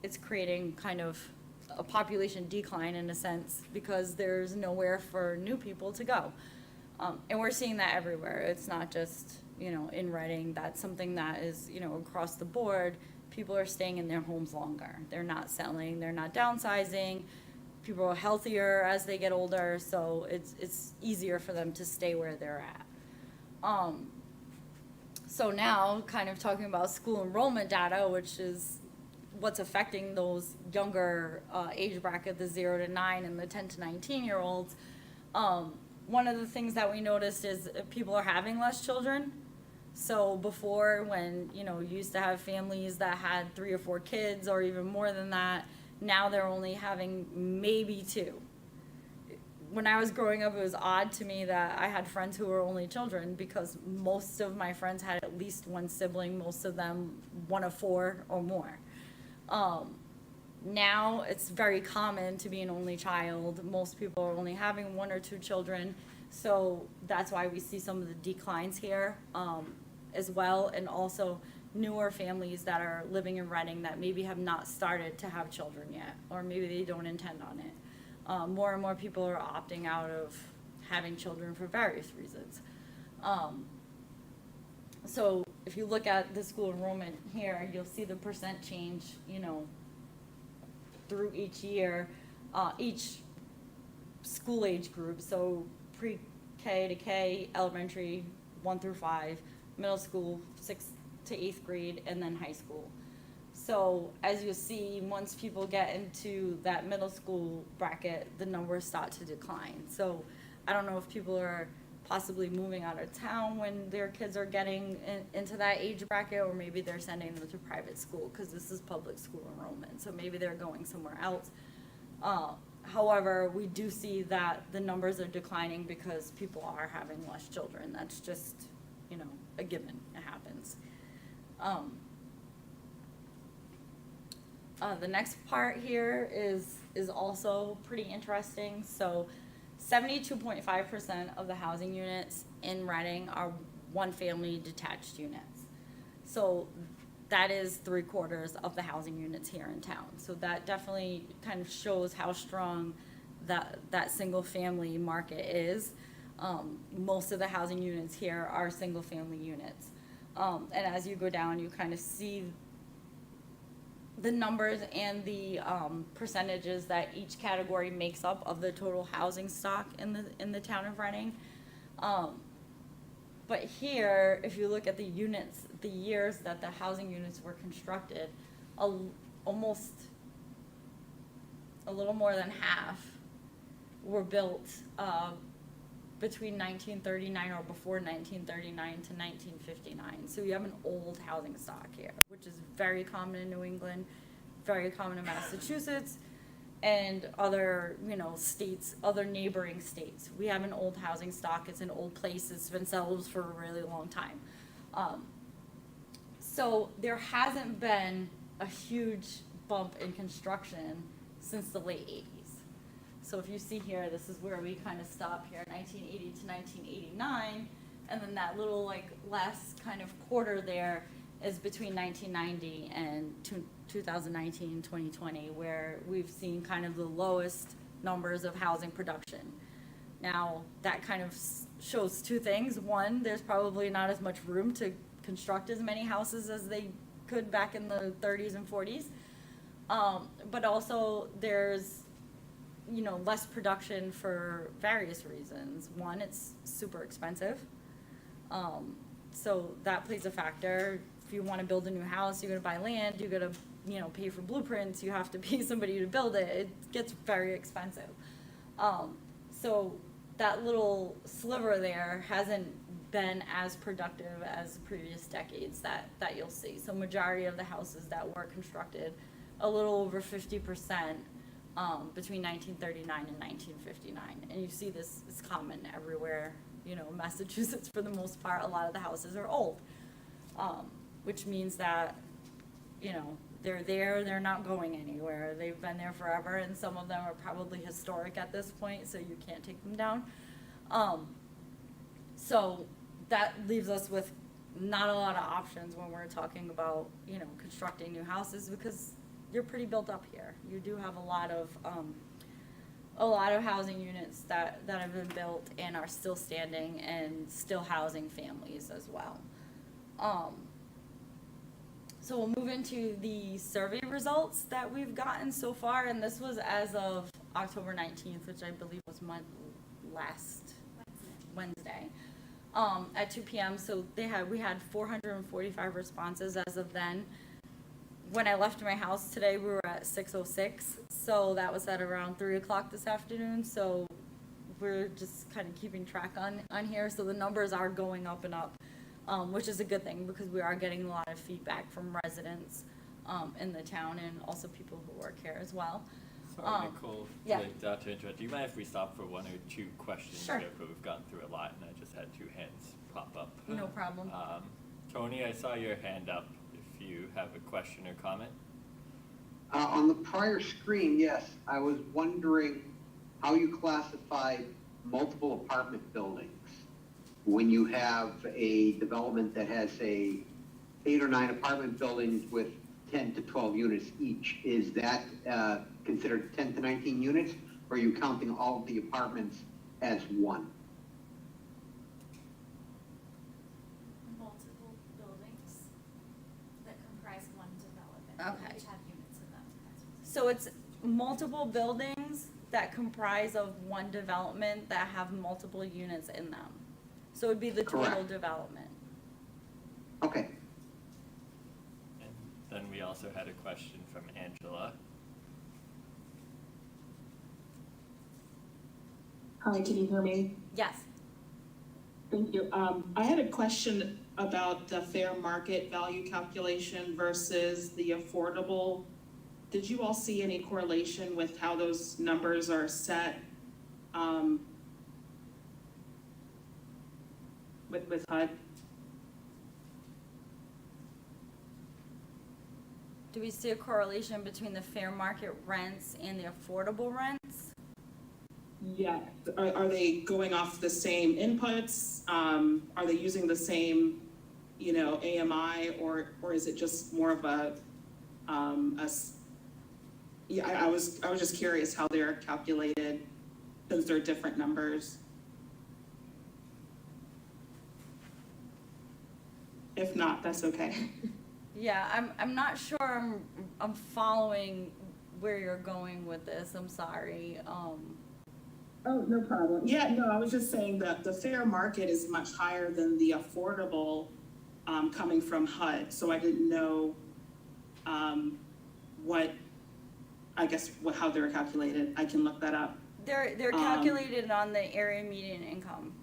it's creating kind of a population decline in a sense because there's nowhere for new people to go. And we're seeing that everywhere. It's not just, you know, in Reading. That's something that is, you know, across the board. People are staying in their homes longer. They're not selling, they're not downsizing. People are healthier as they get older, so it's easier for them to stay where they're at. So now, kind of talking about school enrollment data, which is what's affecting those younger age bracket, the 0 to 9 and the 10 to 19-year-olds. One of the things that we noticed is people are having less children. So before, when, you know, you used to have families that had 3 or 4 kids or even more than that, now they're only having maybe 2. When I was growing up, it was odd to me that I had friends who were only children because most of my friends had at least one sibling, most of them one of 4 or more. Now it's very common to be an only child. Most people are only having 1 or 2 children. So that's why we see some of the declines here as well. And also newer families that are living in Reading that maybe have not started to have children yet, or maybe they don't intend on it. More and more people are opting out of having children for various reasons. So if you look at the school enrollment here, you'll see the percent change, you know, through each year, each school age group. So pre-K to K, elementary 1 through 5, middle school 6th to 8th grade, and then high school. So as you see, once people get into that middle school bracket, the numbers start to decline. So I don't know if people are possibly moving out of town when their kids are getting into that age bracket, or maybe they're sending them to private school because this is public school enrollment. So maybe they're going somewhere else. However, we do see that the numbers are declining because people are having less children. That's just, you know, a given. It happens. The next part here is also pretty interesting. So 72.5% of the housing units in Reading are one-family detached units. So that is 3/4 of the housing units here in town. So that definitely kind of shows how strong that single-family market is. Most of the housing units here are single-family units. And as you go down, you kind of see the numbers and the percentages that each category makes up of the total housing stock in the town of Reading. But here, if you look at the units, the years that the housing units were constructed, almost a little more than half were built between 1939 or before 1939 to 1959. So you have an old housing stock here, which is very common in New England, very common in Massachusetts, and other, you know, states, other neighboring states. We have an old housing stock. It's an old place. It's been settled for a really long time. So there hasn't been a huge bump in construction since the late 80s. So if you see here, this is where we kind of stop here, 1980 to 1989, and then that little like last kind of quarter there is between 1990 and 2019, 2020, where we've seen kind of the lowest numbers of housing production. Now, that kind of shows two things. One, there's probably not as much room to construct as many houses as they could back in the 30s and 40s. But also there's, you know, less production for various reasons. One, it's super expensive. So that plays a factor. If you want to build a new house, you're going to buy land, you're going to, you know, pay for blueprints, you have to pay somebody to build it. It gets very expensive. So that little sliver there hasn't been as productive as previous decades that you'll see. So majority of the houses that were constructed, a little over 50%, between 1939 and 1959. And you see this is common everywhere. You know, Massachusetts, for the most part, a lot of the houses are old, which means that, you know, they're there, they're not going anywhere. They've been there forever, and some of them are probably historic at this point, so you can't take them down. So that leaves us with not a lot of options when we're talking about, you know, constructing new houses, because you're pretty built up here. You do have a lot of housing units that have been built and are still standing and still housing families as well. So we'll move into the survey results that we've gotten so far, and this was as of October 19th, which I believe was last Wednesday, at 2 p.m. So we had 445 responses as of then. When I left my house today, we were at 6:06, so that was at around 3 o'clock this afternoon. So we're just kind of keeping track on here. So the numbers are going up and up, which is a good thing, because we are getting a lot of feedback from residents in the town, and also people who work here as well. Sorry, Nicole, yeah. to interrupt. Do you mind if we stop for one or two questions? Sure. Here, but we've gone through a lot, and I just had two hands pop up. No problem. Tony, I saw your hand up. If you have a question or comment. On the prior screen, yes, I was wondering how you classify multiple apartment buildings when you have a development that has a 8 or 9 apartment buildings with 10 to 12 units each. Is that considered 10 to 19 units, or are you counting all of the apartments as one? Multiple buildings that comprise one development. Okay. Which have units in them. So it's multiple buildings that comprise of one development that have multiple units in them. So it would be the total Correct. development. Okay. And then we also had a question from Angela. Hi, can you hear me? Yes. Thank you. I had a question about the fair market value calculation versus the affordable. Did you all see any correlation with how those numbers are set? With HUD? Do we see a correlation between the fair market rents and the affordable rents? Yes. Are they going off the same inputs? Are they using the same, AMI, or is it just more of yeah, I was just curious how they're calculated, since they're different numbers. If not, that's okay. Yeah, I'm not sure I'm following where you're going with this. I'm sorry. Oh, no problem. Yeah, no, I was just saying that the fair market is much higher than the affordable, coming from HUD. So I didn't know, how they're calculated. I can look that up. They're calculated on the area median income.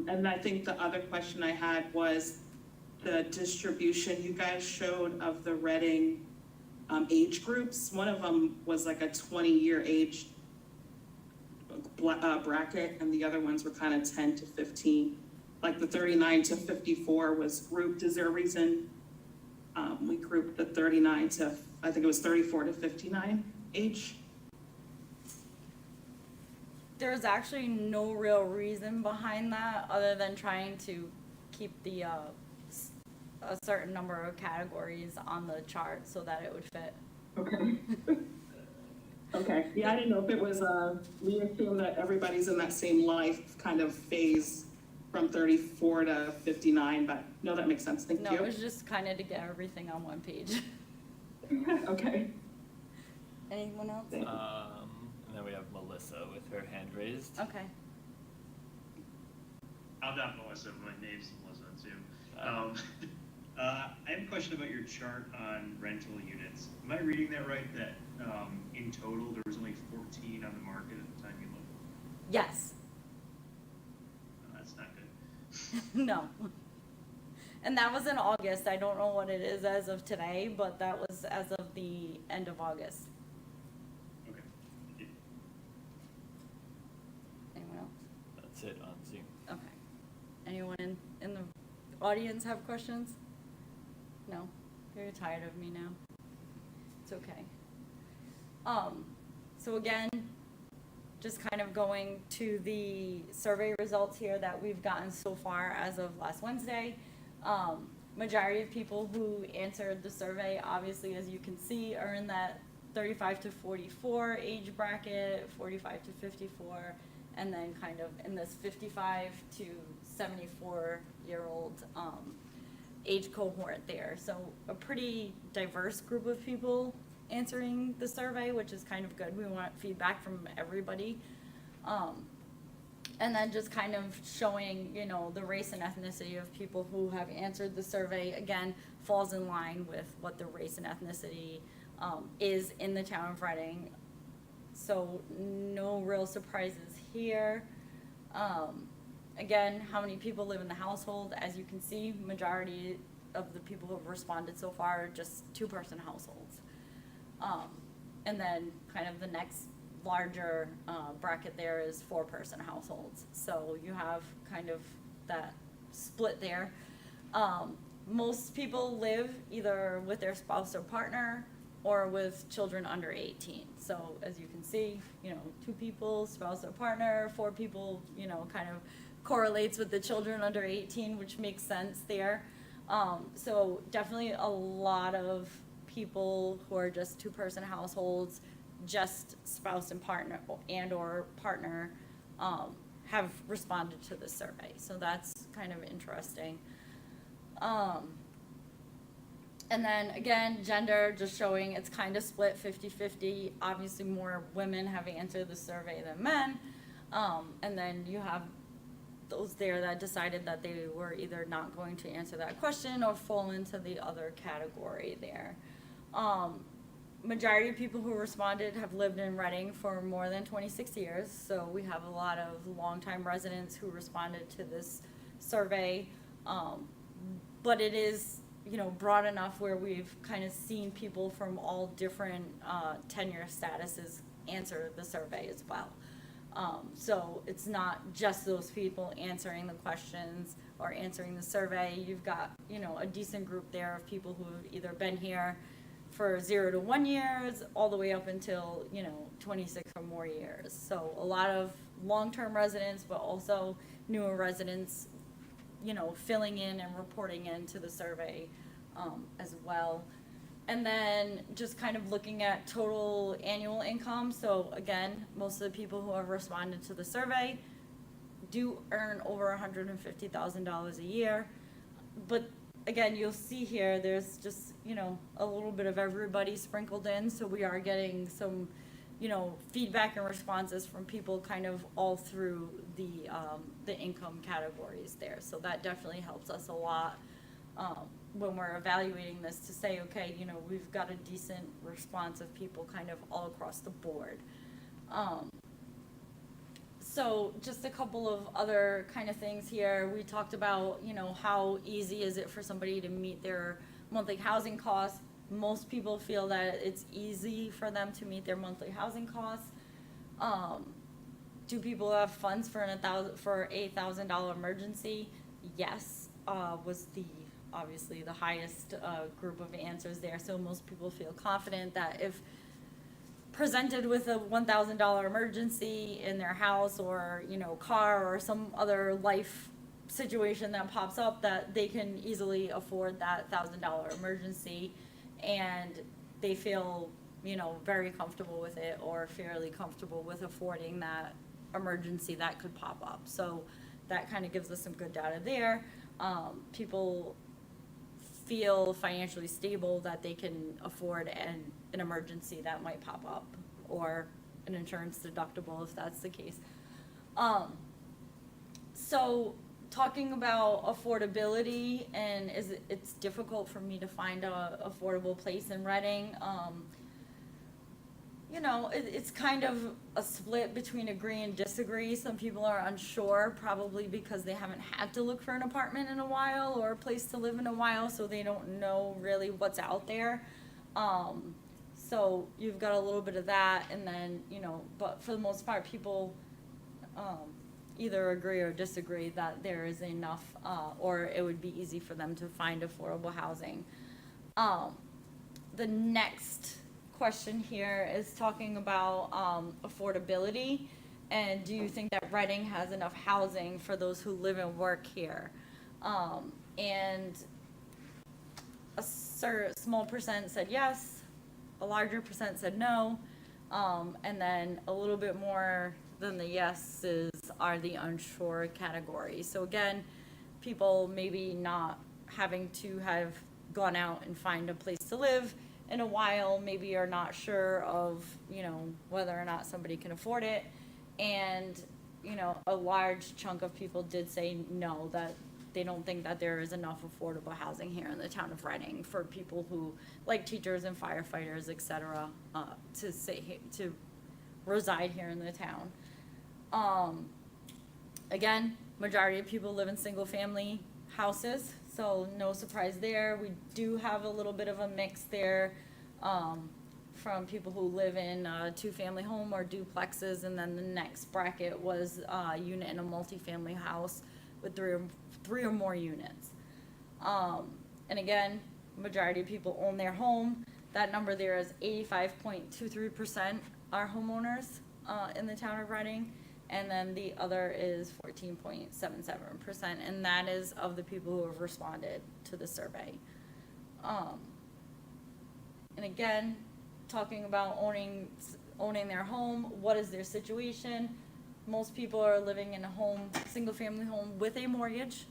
And I think the other question I had was the distribution you guys showed of the Reading age groups. One of them was like a 20-year age bracket, and the other ones were kind of 10 to 15. Like the 39 to 54 was grouped. Is there a reason we grouped the 39 to, I think it was 34 to 59 age? There's actually no real reason behind that other than trying to keep the a certain number of categories on the chart so that it would fit. Okay. Okay. Yeah, I didn't know if it was, we assume that everybody's in that same life kind of phase from 34 to 59, but no, that makes sense. Thank No, you. it was just kind of to get everything on one page. Okay. Anyone else? Thank you. And then we have Melissa with her hand raised. Okay. I'm not Melissa, my name's Melissa too. I have a question about your chart on rental units. Am I reading that right, that in total there was only 14 on the market at the time you looked? Yes. That's not good. No. And that was in August. I don't know what it is as of today, but that was as of the end of August. Okay. Thank you. Anyone else? That's it on Zoom. Okay. Anyone in the audience have questions? No? You're tired of me now? It's okay. So again, just kind of going to the survey results here that we've gotten so far as of last Wednesday. Majority of people who answered the survey, obviously, as you can see, are in that 35 to 44 age bracket, 45 to 54, and then kind of in this 55 to 74-year-old age cohort there. So a pretty diverse group of people answering the survey, which is kind of good. We want feedback from everybody. And then just kind of showing, the race and ethnicity of people who have answered the survey, again, falls in line with what the race and ethnicity is in the town of Reading. So no real surprises here. Again, how many people live in the household? As you can see, majority of the people who have responded so far are just two-person households. And then kind of the next larger bracket there is four-person households. So you have kind of that split there. Most people live either with their spouse or partner or with children under 18. So as you can see, two people, spouse or partner, four people, kind of correlates with the children under 18, which makes sense there. So definitely a lot of people who are just two-person households, just spouse and partner and/or partner, have responded to the survey. So that's kind of interesting. And then again, gender, just showing it's kind of split 50-50. Obviously more women have answered the survey than men. And then you have those there that decided that they were either not going to answer that question or fall into the other category there. Majority of people who responded have lived in Reading for more than 26 years. So we have a lot of longtime residents who responded to this survey. But it is, broad enough where we've kind of seen people from all different tenure statuses answer the survey as well. So it's not just those people answering the questions or answering the survey. You've got, a decent group there of people who have either been here for 0 to 1 years all the way up until, 26 or more years. So a lot of long-term residents, but also newer residents, filling in and reporting into the survey as well. And then just kind of looking at total annual income. So again, most of the people who have responded to the survey do earn over $150,000 a year. But again, you'll see here, there's just, a little bit of everybody sprinkled in. So we are getting some, feedback and responses from people kind of all through the income categories there. So that definitely helps us a lot when we're evaluating this to say, okay, we've got a decent response of people kind of all across the board. So just a couple of other kind of things here. We talked about, how easy is it for somebody to meet their monthly housing costs. Most people feel that it's easy for them to meet their monthly housing costs. Do people have funds for a $1,000 emergency? Yes, was obviously the highest group of answers there. So most people feel confident that if presented with a $1,000 emergency in their house or, car or some other life situation that pops up, that they can easily afford that $1,000 emergency, and they feel, very comfortable with it or fairly comfortable with affording that emergency that could pop up. So that kind of gives us some good data there. People feel financially stable that they can afford an emergency that might pop up, or an insurance deductible if that's the case. So talking about affordability, and it's difficult for me to find a affordable place in Reading. It's kind of a split between agree and disagree. Some people are unsure, probably because they haven't had to look for an apartment in a while or a place to live in a while, so they don't know really what's out there. So you've got a little bit of that, and then, but for the most part, people either agree or disagree that there is enough, or it would be easy for them to find affordable housing. The next question here is talking about affordability, and do you think that Reading has enough housing for those who live and work here? And a small percent said yes, a larger percent said no, and then a little bit more than the yeses are the unsure category. So again, people maybe not having to have gone out and find a place to live in a while, maybe are not sure of, whether or not somebody can afford it. And, a large chunk of people did say no, that they don't think that there is enough affordable housing here in the town of Reading for people who, like teachers and firefighters, et cetera, to reside here in the town. Again, majority of people live in single-family houses, so no surprise there. We do have a little bit of a mix there from people who live in a two-family home or duplexes, and then the next bracket was a unit in a multifamily house with three or more units. And again, majority of people own their home. That number there is 85.23% are homeowners in the town of Reading. and then the other is 14.77%, and that is of the people who have responded to the survey. And again, talking about owning their home, what is their situation? Most people are living in a home, single-family home with a mortgage,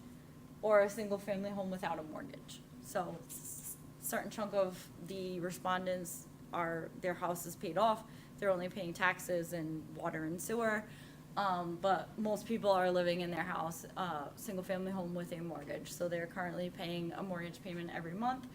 or a single-family home without a mortgage. So, certain chunk of the respondents their house is paid off, they're only paying taxes and water and sewer. But most people are living in their house, single-family home with a mortgage, so they're currently paying a mortgage payment every month.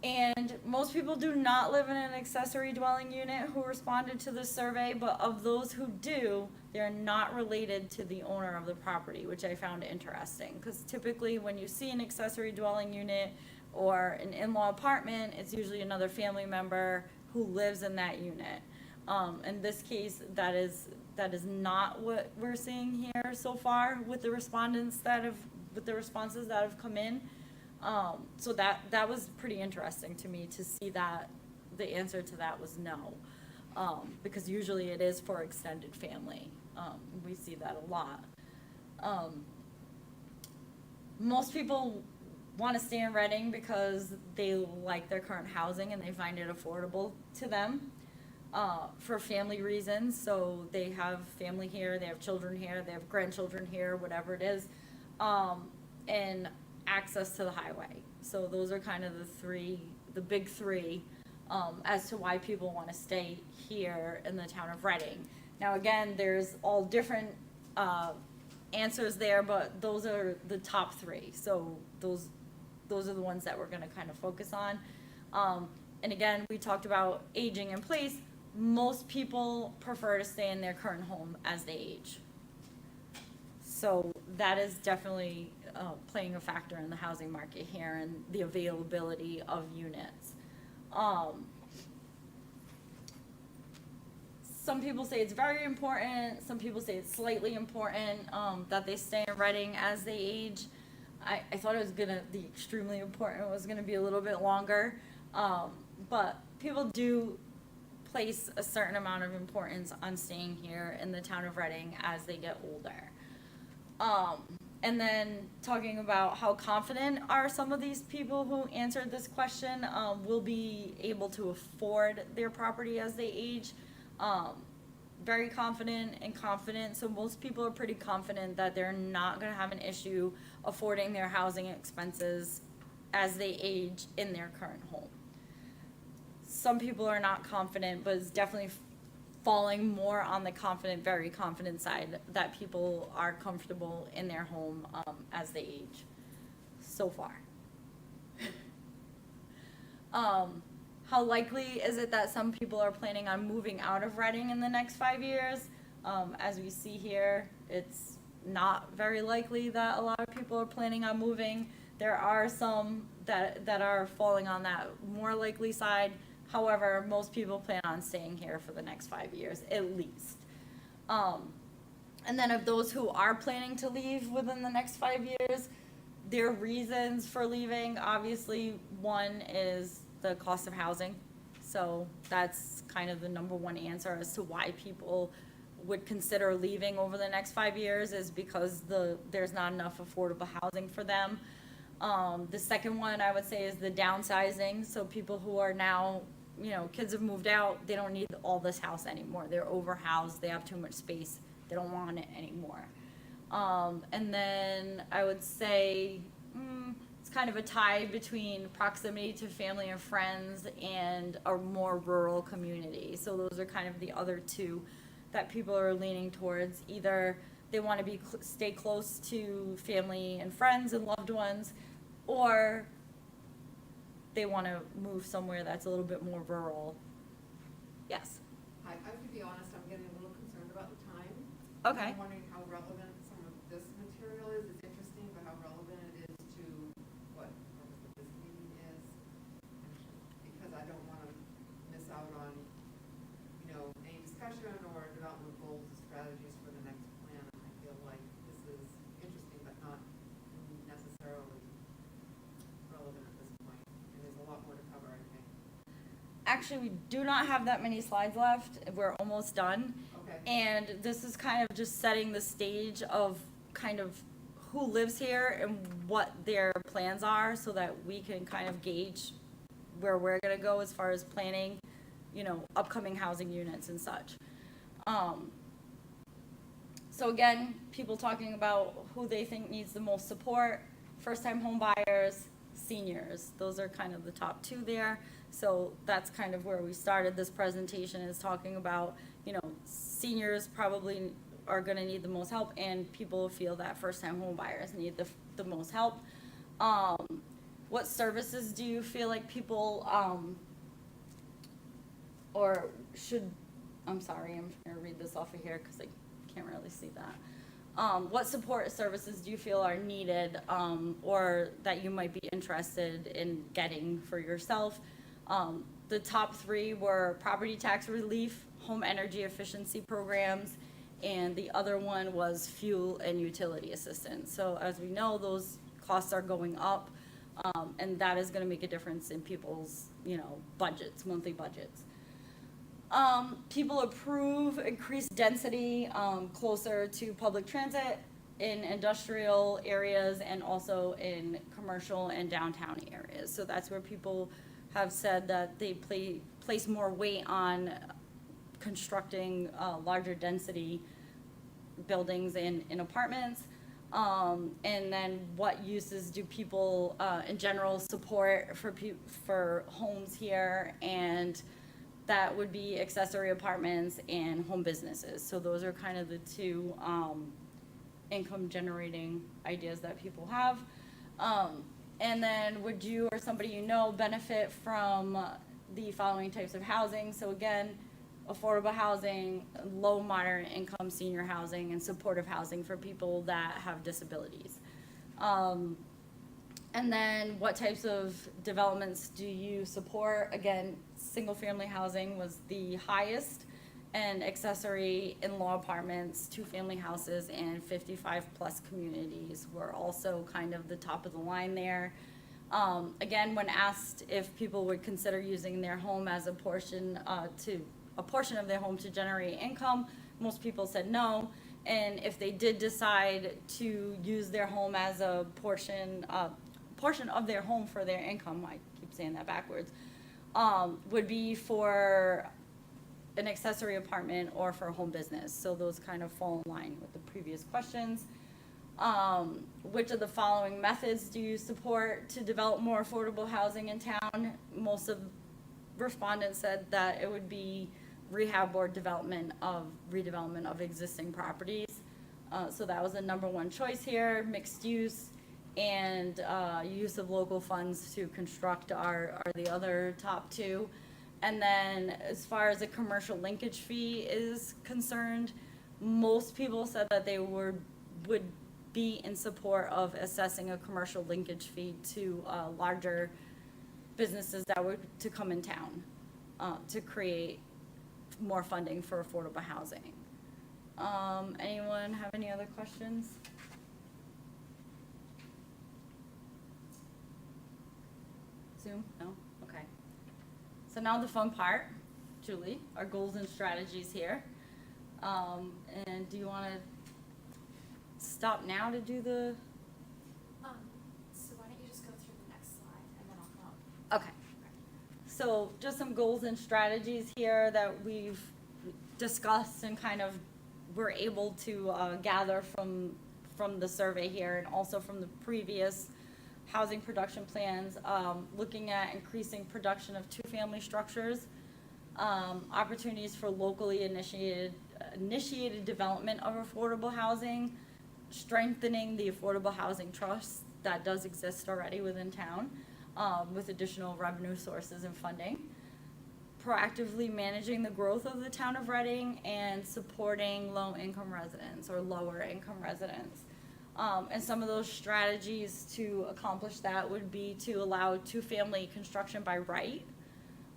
And most people do not live in an accessory dwelling unit who responded to this survey, but of those who do, they're not related to the owner of the property, which I found interesting. Because typically when you see an accessory dwelling unit or an in-law apartment, it's usually another family member who lives in that unit. In this case, that is not what we're seeing here so far with the responses that have come in. So that was pretty interesting to me to see that the answer to that was no. Because usually it is for extended family. We see that a lot. Most people want to stay in Reading because they like their current housing and they find it affordable to them. For family reasons, so they have family here, they have children here, they have grandchildren here, whatever it is, and access to the highway. So those are kind of the big three, as to why people want to stay here in the town of Reading. Now again, there's all different answers there, but those are the top three. So those are the ones that we're going to kind of focus on. And again, we talked about aging in place. Most people prefer to stay in their current home as they age. So that is definitely playing a factor in the housing market here and the availability of units. Some people say it's very important, some people say it's slightly important that they stay in Reading as they age. I thought the extremely important was gonna be a little bit longer, but people do place a certain amount of importance on staying here in the town of Reading as they get older. And then talking about how confident are some of these people who answered this question will be able to afford their property as they age. Very confident and confident. So most people are pretty confident that they're not going to have an issue affording their housing expenses as they age in their current home. Some people are not confident, but it's definitely falling more on the confident, very confident side, that people are comfortable in their home as they age so far. How likely is it that some people are planning on moving out of Reading in the next 5 years? As we see here, it's not very likely that a lot of people are planning on moving. There are some that are falling on that more likely side. However, most people plan on staying here for the next 5 years, at least. And then of those who are planning to leave within the next 5 years, their reasons for leaving, obviously, one is the cost of housing. So that's kind of the number one answer as to why people would consider leaving over the next 5 years, is because there's not enough affordable housing for them. The second one I would say is the downsizing. So people who are now, kids have moved out, they don't need all this house anymore. They're overhoused, they have too much space, they don't want it anymore. And then I would say it's kind of a tie between proximity to family and friends and a more rural community. So those are kind of the other two that people are leaning towards. Either they want to stay close to family and friends and loved ones, or they want to move somewhere that's a little bit more rural. Yes? I have to be honest, I'm getting a little concerned about the time. Okay. I'm wondering how relevant some of this material is. It's interesting, but how relevant it is to what this meeting is. Because I don't want to miss out on, any discussion or development goals and strategies for the next plan. I feel like this is interesting, but not necessarily relevant at this point. And there's a lot more to cover, I think. Actually, we do not have that many slides left. We're almost done. Okay. And this is kind of just setting the stage of kind of who lives here and what their plans are so that we can kind of gauge where we're gonna go as far as planning, you know, upcoming housing units and such. So again, people talking about who they think needs the most support, first-time home buyers, seniors. Those are kind of the top two there. So that's kind of where we started this presentation, is talking about, you know, seniors probably are gonna need the most help, and people feel that first-time home buyers need the most help. What services do you feel like people, or should, I'm sorry, I'm gonna read this off of here because I can't really see that. What support services do you feel are needed, or that you might be interested in getting for yourself? The top three were property tax relief, home energy efficiency programs, and the other one was fuel and utility assistance. So as we know, those costs are going up, and that is gonna make a difference in people's, you know, budgets, monthly budgets. People approve increased density, closer to public transit in industrial areas and also in commercial and downtown areas. So that's where people have said that they place more weight on constructing, larger density buildings in apartments. And then what uses do people, in general support for homes here? And that would be accessory apartments and home businesses. So those are kind of the two, income generating ideas that people have. And then would you or somebody you know benefit from the following types of housing? So again, affordable housing, low moderate income senior housing, and supportive housing for people that have disabilities. And then what types of developments do you support? Again, single family housing was the highest, and accessory in-law apartments, 2-family houses, and 55+ communities were also kind of the top of the line there. Again, when asked if people would consider using their home as a portion of their home to generate income, most people said no. And if they did decide to use their home as a portion of their home for their income, I keep saying that backwards, would be for an accessory apartment or for a home business. So those kind of fall in line with the previous questions. Which of the following methods do you support to develop more affordable housing in town? Most of respondents said that it would be rehab or redevelopment of existing properties. So that was the #1 choice here. Mixed use and use of local funds to construct are the other top two. And then as far as a commercial linkage fee is concerned, most people said that they would be in support of assessing a commercial linkage fee to larger businesses that were to come in town to create more funding for affordable housing. Anyone have any other questions? Zoom? No? Okay. So now the fun part, Julie, our goals and strategies here. And do you want to stop now to do the? So why don't you just go through the next slide and then I'll come up. Okay. So just some goals and strategies here that we've discussed and kind of were able to gather from the survey here and also from the previous housing production plans, looking at increasing production of 2-family structures, opportunities for locally initiated development of affordable housing, strengthening the affordable housing trust that does exist already within town, with additional revenue sources and funding, proactively managing the growth of the town of Reading, and supporting low-income residents or lower-income residents. And some of those strategies to accomplish that would be to allow 2-family construction by right,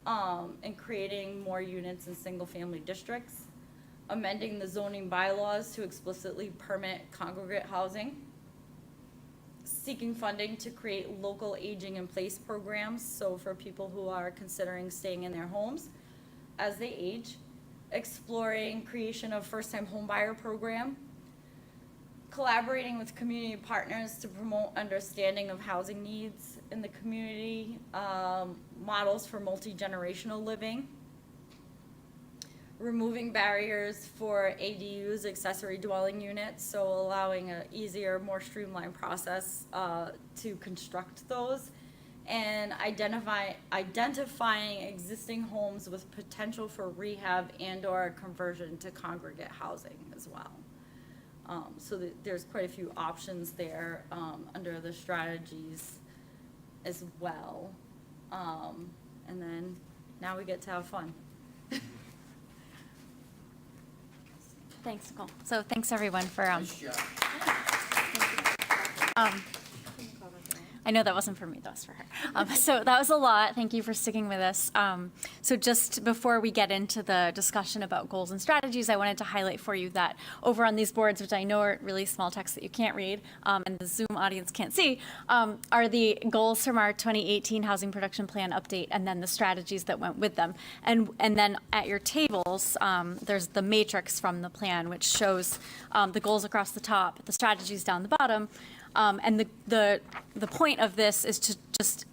and creating more units in single-family districts, amending the zoning bylaws to explicitly permit congregate housing, seeking funding to create local aging in place programs, so for people who are considering staying in their homes as they age, exploring creation of first-time homebuyer program, collaborating with community partners to promote understanding of housing needs in the community, models for multi-generational living, removing barriers for ADUs, accessory dwelling units, so allowing an easier, more streamlined process to construct those, and identifying existing homes with potential for rehab and/or conversion to congregate housing as well. So there's quite a few options there under the strategies as well. And then now we get to have fun. Thanks, Nicole. So thanks, everyone, for, I know that wasn't for me, that was for her. So that was a lot. Thank you for sticking with us. So just before we get into the discussion about goals and strategies, I wanted to highlight for you that over on these boards, which I know are really small text that you can't read, and the Zoom audience can't see, are the goals from our 2018 Housing Production Plan update, and then the strategies that went with them. And then at your tables, there's the matrix from the plan, which shows the goals across the top, the strategies down the bottom. And the point of this is to just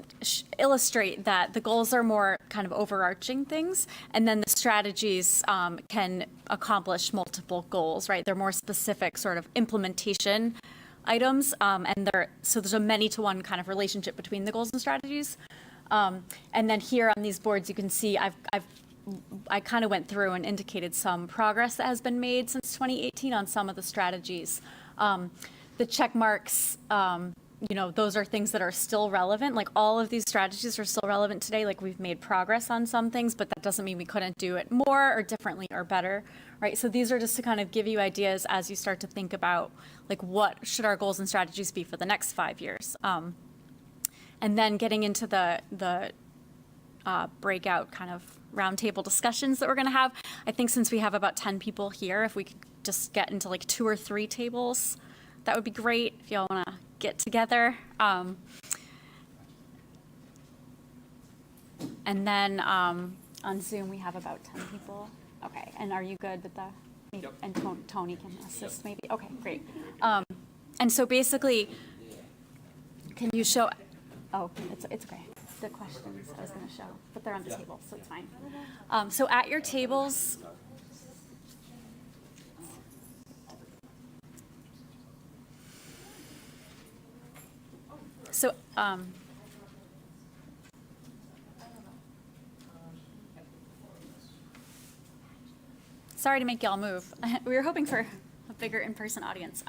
illustrate that the goals are more kind of overarching things, and then the strategies can accomplish multiple goals, right? They're more specific sort of implementation items, and so there's a many-to-one kind of relationship between the goals and strategies. And then here on these boards, you can see I kind of went through and indicated some progress that has been made since 2018 on some of the strategies. The check marks, those are things that are still relevant. Like all of these strategies are still relevant today. Like we've made progress on some things, but that doesn't mean we couldn't do it more or differently or better, right? So these are just to kind of give you ideas as you start to think about like what should our goals and strategies be for the next 5 years. And then getting into the breakout kind of roundtable discussions that we're going to have. I think since we have about 10 people here, if we could just get into like 2 or 3 tables, that would be great if y'all want to get together. And then on Zoom, we have about 10 people. Okay, and are you good with the? Yep. And Tony can assist maybe? Okay, great. And so basically, can you show, it's okay. The questions I was going to show, but they're on the table, so it's fine. So at your tables, so, sorry to make y'all move. We were hoping for a bigger in-person audience.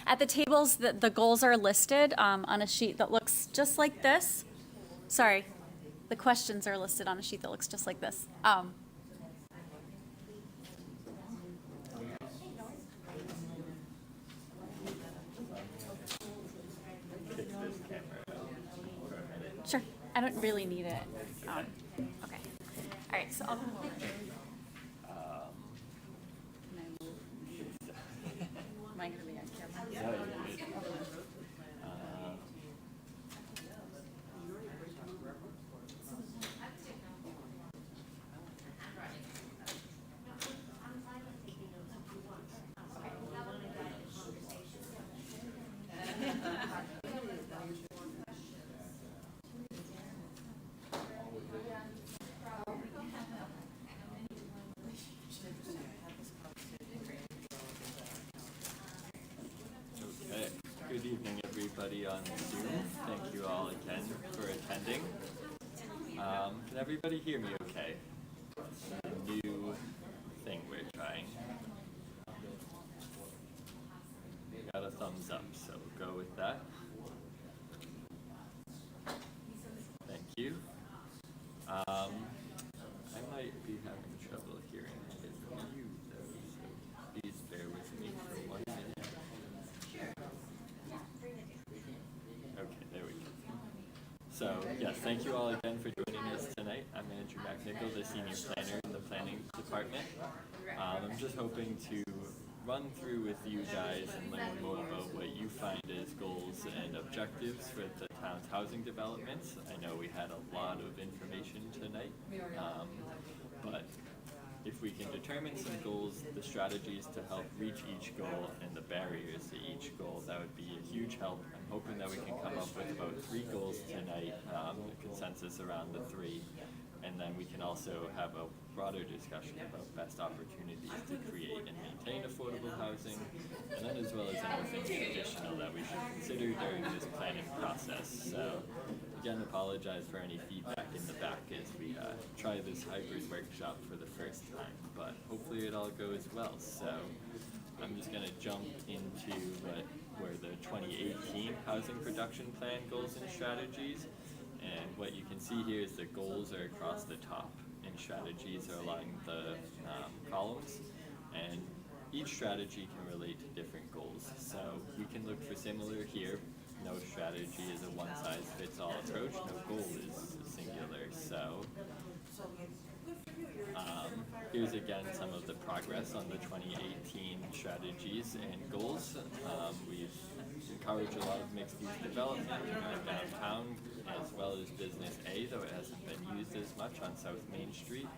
At the tables, the goals are listed on a sheet that looks just like this. Sorry, the questions are listed on a sheet that looks just like this. Sure, I don't really need it. Okay, all right, so I'll come over. Am I gonna be on camera? Okay. Good evening, everybody on Zoom. Thank you all again for attending. Can everybody hear me okay? A new thing we're trying. Got a thumbs up, so we'll go with that. Thank you. I might be having trouble hearing you though, so please bear with me for 1 minute. Okay, there we go. So, yes, thank you all again for joining us tonight. I'm Andrew McNichol, the Senior Planner in the Planning Department. I'm just hoping to run through with you guys and learn more about what you find as goals and objectives for the town's housing developments. I know we had a lot of information tonight, but if we can determine some goals, the strategies to help reach each goal, and the barriers to each goal, that would be a huge help. I'm hoping that we can come up with about 3 goals tonight, a consensus around the 3, and then we can also have a broader discussion about best opportunities to create and maintain affordable housing, and then as well as anything additional that we should consider during this planning process. So again, apologize for any feedback in the back as we try this hybrid workshop for the first time, but hopefully it all goes well. So I'm just going to jump into what were the 2018 Housing Production Plan goals and strategies. And what you can see here is the goals are across the top and strategies are along the columns. And each strategy can relate to different goals. So we can look for similar here. No strategy is a one-size-fits-all approach. No goal is singular. So here's again some of the progress on the 2018 strategies and goals. We've encouraged a lot of mixed-use development in our downtown, as well as Business A, though it hasn't been used as much on South Main Street.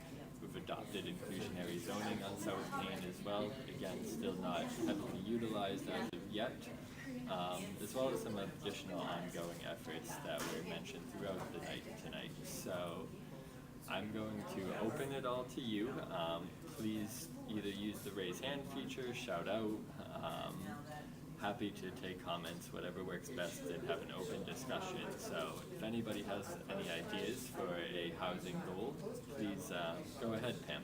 We've adopted inclusionary zoning on South Main as well. Again, still not heavily utilized as of yet. As well as some additional ongoing efforts that were mentioned throughout the night tonight. So I'm going to open it all to you. Please either use the raise hand feature, shout out. Happy to take comments, whatever works best, and have an open discussion. So if anybody has any ideas for a housing goal, please go ahead, Pam.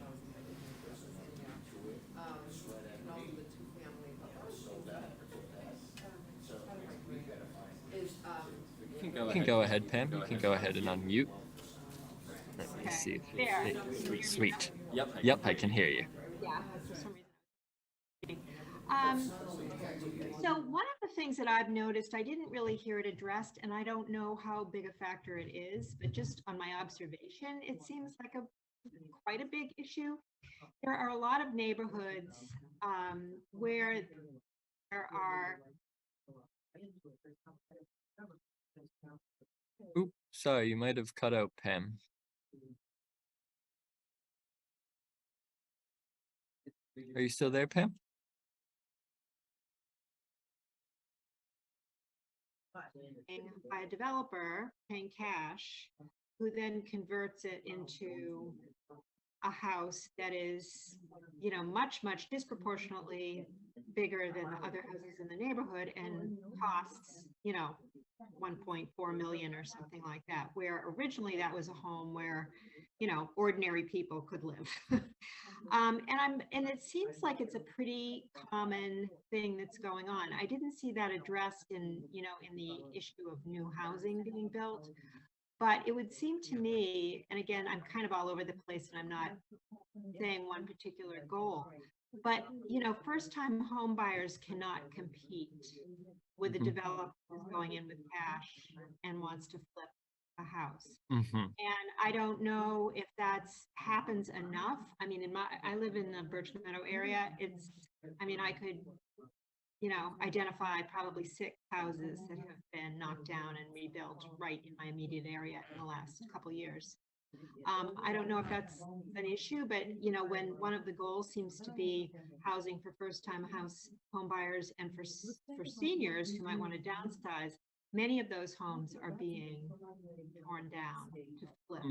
You can go ahead, Pam. You can go ahead and unmute. Let me see. Sweet. Yep, I can hear you. Yeah, for some reason. So one of the things that I've noticed, I didn't really hear it addressed, and I don't know how big a factor it is, but just on my observation, it seems like quite a big issue. There are a lot of neighborhoods where there are. Oops, sorry, you might have cut out, Pam. Are you still there, Pam? By a developer paying cash, who then converts it into a house that is, much disproportionately bigger than the other houses in the neighborhood and costs, 1.4 million or something like that, where originally that was a home where, ordinary people could live. And it seems like it's a pretty common thing that's going on. I didn't see that addressed in the issue of new housing being built, but it would seem to me, and again, I'm kind of all over the place and I'm not saying one particular goal, but first-time home buyers cannot compete with a developer who's going in with cash and wants to flip a house. And I don't know if that's happens enough. I mean, I live in the Birch Meadow area. I could, identify probably 6 houses that have been knocked down and rebuilt right in my immediate area in the last couple years. I don't know if that's an issue, but when one of the goals seems to be housing for first-time home buyers and for seniors who might want to downsize, many of those homes are being torn down to flip.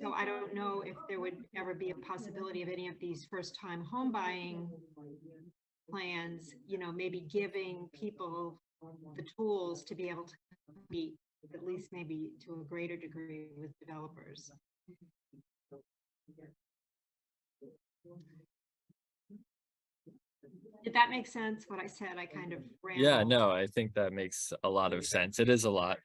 So I don't know if there would ever be a possibility of any of these first-time home buying plans, maybe giving people the tools to be able to compete, at least maybe to a greater degree, with developers. Did that make sense, what I said? I kind of ran. Yeah, no, I think that makes a lot of sense. It is a lot,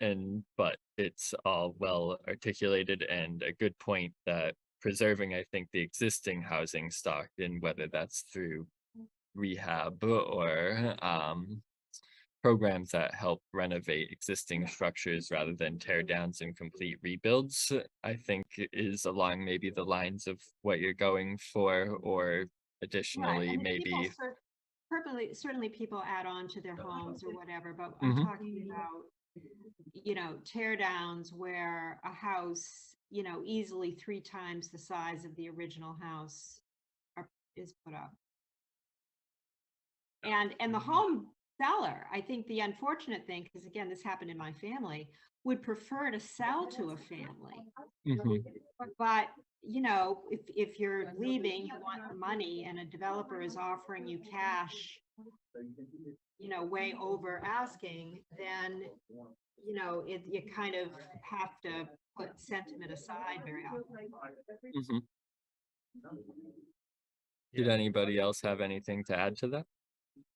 but it's all well articulated, and a good point that preserving, I think, the existing housing stock, and whether that's through rehab or programs that help renovate existing structures rather than tear downs and complete rebuilds, I think is along maybe the lines of what you're going for, or additionally, maybe. Certainly people add on to their homes or whatever, but I'm talking about, tear downs where a house you know, easily 3 times the size of the original house is put up. And the home seller, I think the unfortunate thing, because again, this happened in my family, would prefer to sell to a family. But, you know, if you're leaving, you want the money and a developer is offering you cash, you know, way over asking, then, you know, you kind of have to put sentiment aside very often. Did anybody else have anything to add to that?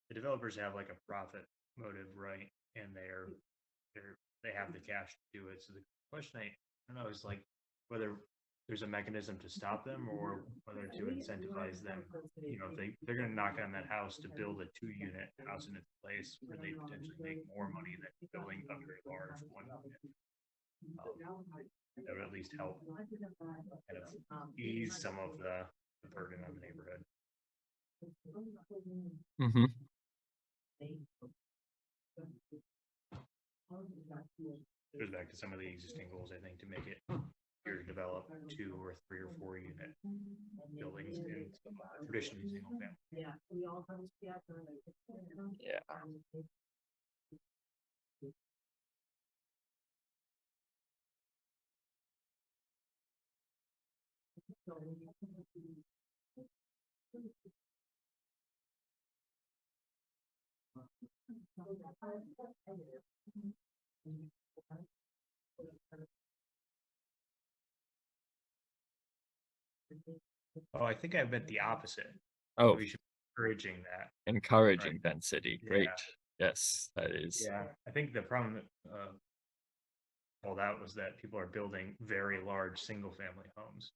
The developers have like a profit motive, right? And they have the cash to do it. So the question I don't know is like whether there's a mechanism to stop them or whether to incentivize them. You know, if they're going to knock on that house to build a 2-unit house in its place where they potentially make more money than building a very large 1-unit. That would at least help kind of ease some of the burden on the neighborhood. Goes back to some of the existing goals, I think, to make it easier to develop 2 or 3 or 4-unit buildings in traditionally single family. Yeah. Oh, I think I meant the opposite. Oh, We should be encouraging that. encouraging density. Great. Yeah. Yes, that is. Yeah, I think the problem that called out was that people are building very large single-family homes.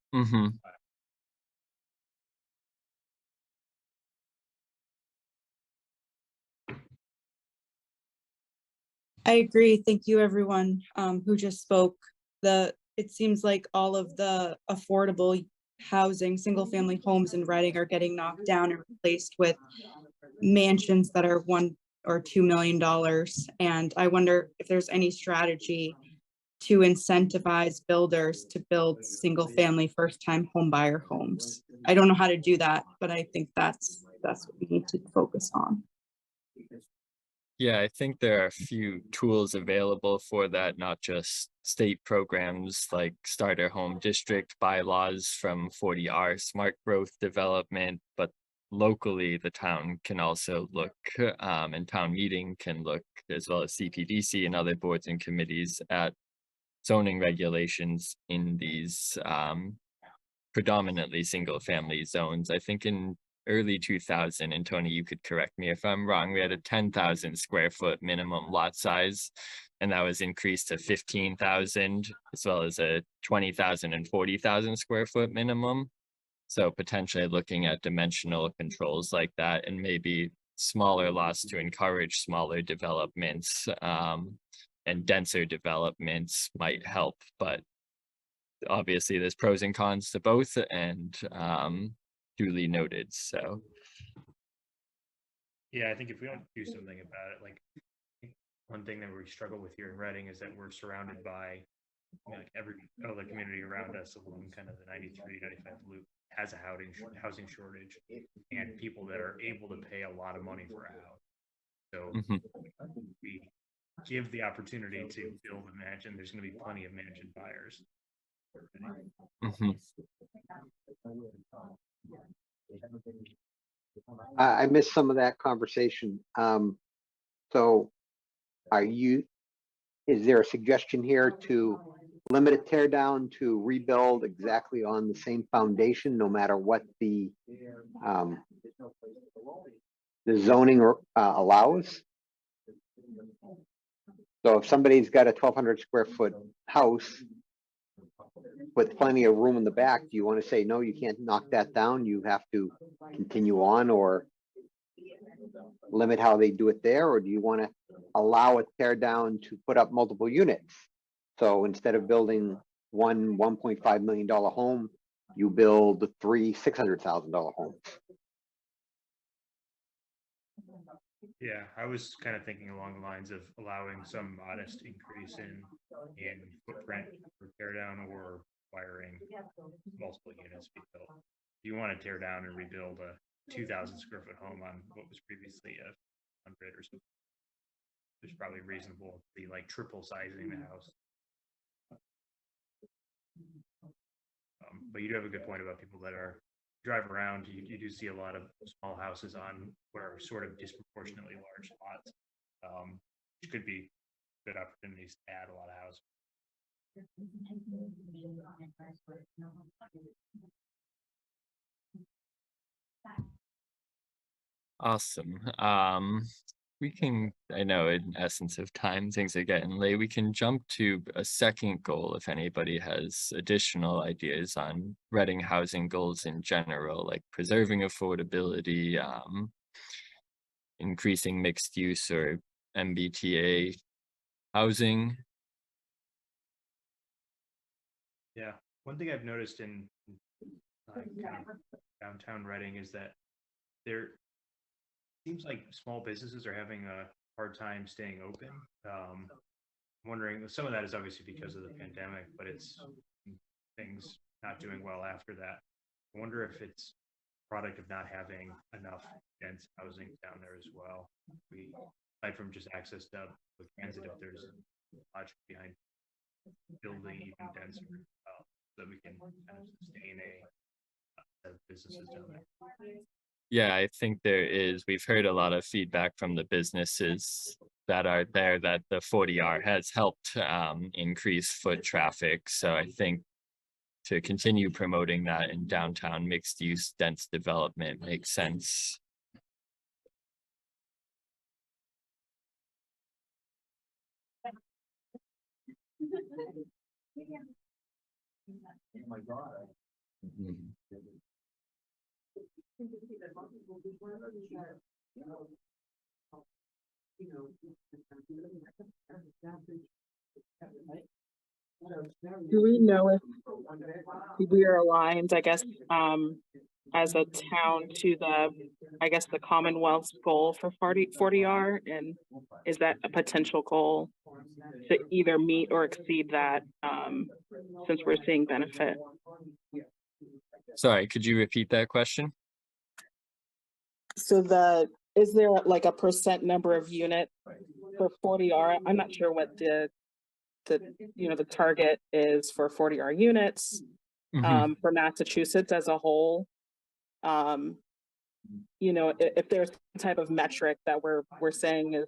I agree. Thank you, everyone who just spoke. It seems like all of the affordable housing, single-family homes in Reading are getting knocked down and replaced with mansions that are $1 or $2 million. And I wonder if there's any strategy to incentivize builders to build single-family first-time homebuyer homes. I don't know how to do that, but I think that's what we need to focus on. Yeah, I think there are a few tools available for that, not just state programs like Starter Home District bylaws from 40R Smart Growth Development, but locally the town can also look, and town meeting can look, as well as CPDC and other boards and committees, at zoning regulations in these predominantly single family zones. I think in early 2000, and Tony, you could correct me if I'm wrong, we had a 10,000 square foot minimum lot size, and that was increased to 15,000, as well as a 20,000 and 40,000 square foot minimum. So potentially looking at dimensional controls like that, and maybe smaller lots to encourage smaller developments, and denser developments might help, but obviously there's pros and cons to both, and duly noted. So yeah, I think if we don't do something about it, like one thing that we struggle with here in Reading is that we're surrounded by, you know, like every other community around us along kind of the 93, 95 loop has a housing shortage and people that are able to pay a lot of money for a house. So we give the opportunity to build a mansion, there's going to be plenty of mansion buyers. I missed some of that conversation. So is there a suggestion here to limit a tear down to rebuild exactly on the same foundation, no matter what the zoning allows? So if somebody's got a 1,200 square foot house with plenty of room in the back, do you want to say, no, you can't knock that down, you have to continue on, or limit how they do it there? Or do you want to allow a tear down to put up multiple units? So instead of building one $1.5 million home, you build 3 $600,000 homes. Yeah, I was kind of thinking along the lines of allowing some modest increase in footprint for tear down, or requiring multiple units be built. You want to tear down and rebuild a 2,000 square foot home on what was previously a 100 or something. It's probably reasonable to be like triple sizing the house. But you do have a good point about people that are drive around. You do see a lot of small houses on what are sort of disproportionately large lots, which could be good opportunities to add a lot of houses. Awesome. We can, I know in essence of time, things are getting late. We can jump to a second goal if anybody has additional ideas on Reading housing goals in general, like preserving affordability, increasing mixed use or MBTA housing. Yeah, one thing I've noticed in kind of downtown Reading is that there seems like small businesses are having a hard time staying open. I'm wondering, some of that is obviously because of the pandemic, but it's things not doing well after that. I wonder if it's a product of not having enough dense housing down there as well. Aside from just access to transit, if there's logic behind building even denser, so that we can kind of sustain a set of businesses down there. Yeah, I think there is. We've heard a lot of feedback from the businesses that are there that the 40R has helped increase foot traffic. So I think to continue promoting that in downtown mixed use dense development makes sense. Mhm. Do we know if we are aligned, I guess, as a town to the Commonwealth's goal for 40R? And is that a potential goal to either meet or exceed that, since we're seeing benefit? Sorry, could you repeat that question? So is there like a percent number of units for 40R? I'm not sure what the target is for 40R units, for Massachusetts as a whole. If there's some type of metric that we're saying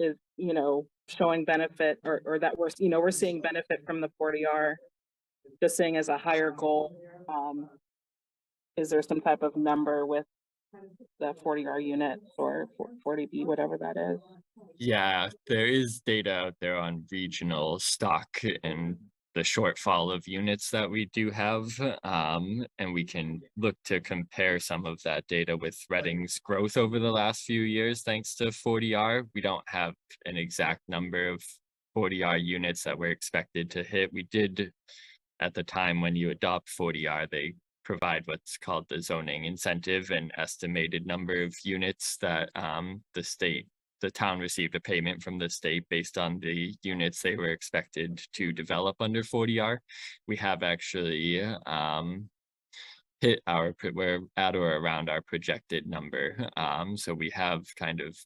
is showing benefit or that we're seeing benefit from the 40R, just saying as a higher goal, is there some type of number with the 40R units or 40B, whatever that is? Yeah, there is data out there on regional stock and the shortfall of units that we do have. And we can look to compare some of that data with Reading's growth over the last few years, thanks to 40R. We don't have an exact number of 40R units that we're expected to hit. We did, at the time when you adopt 40R, they provide what's called the zoning incentive, an estimated number of units that the town received a payment from the state based on the units they were expected to develop under 40R. We have actually we're at or around our projected number. So we have kind of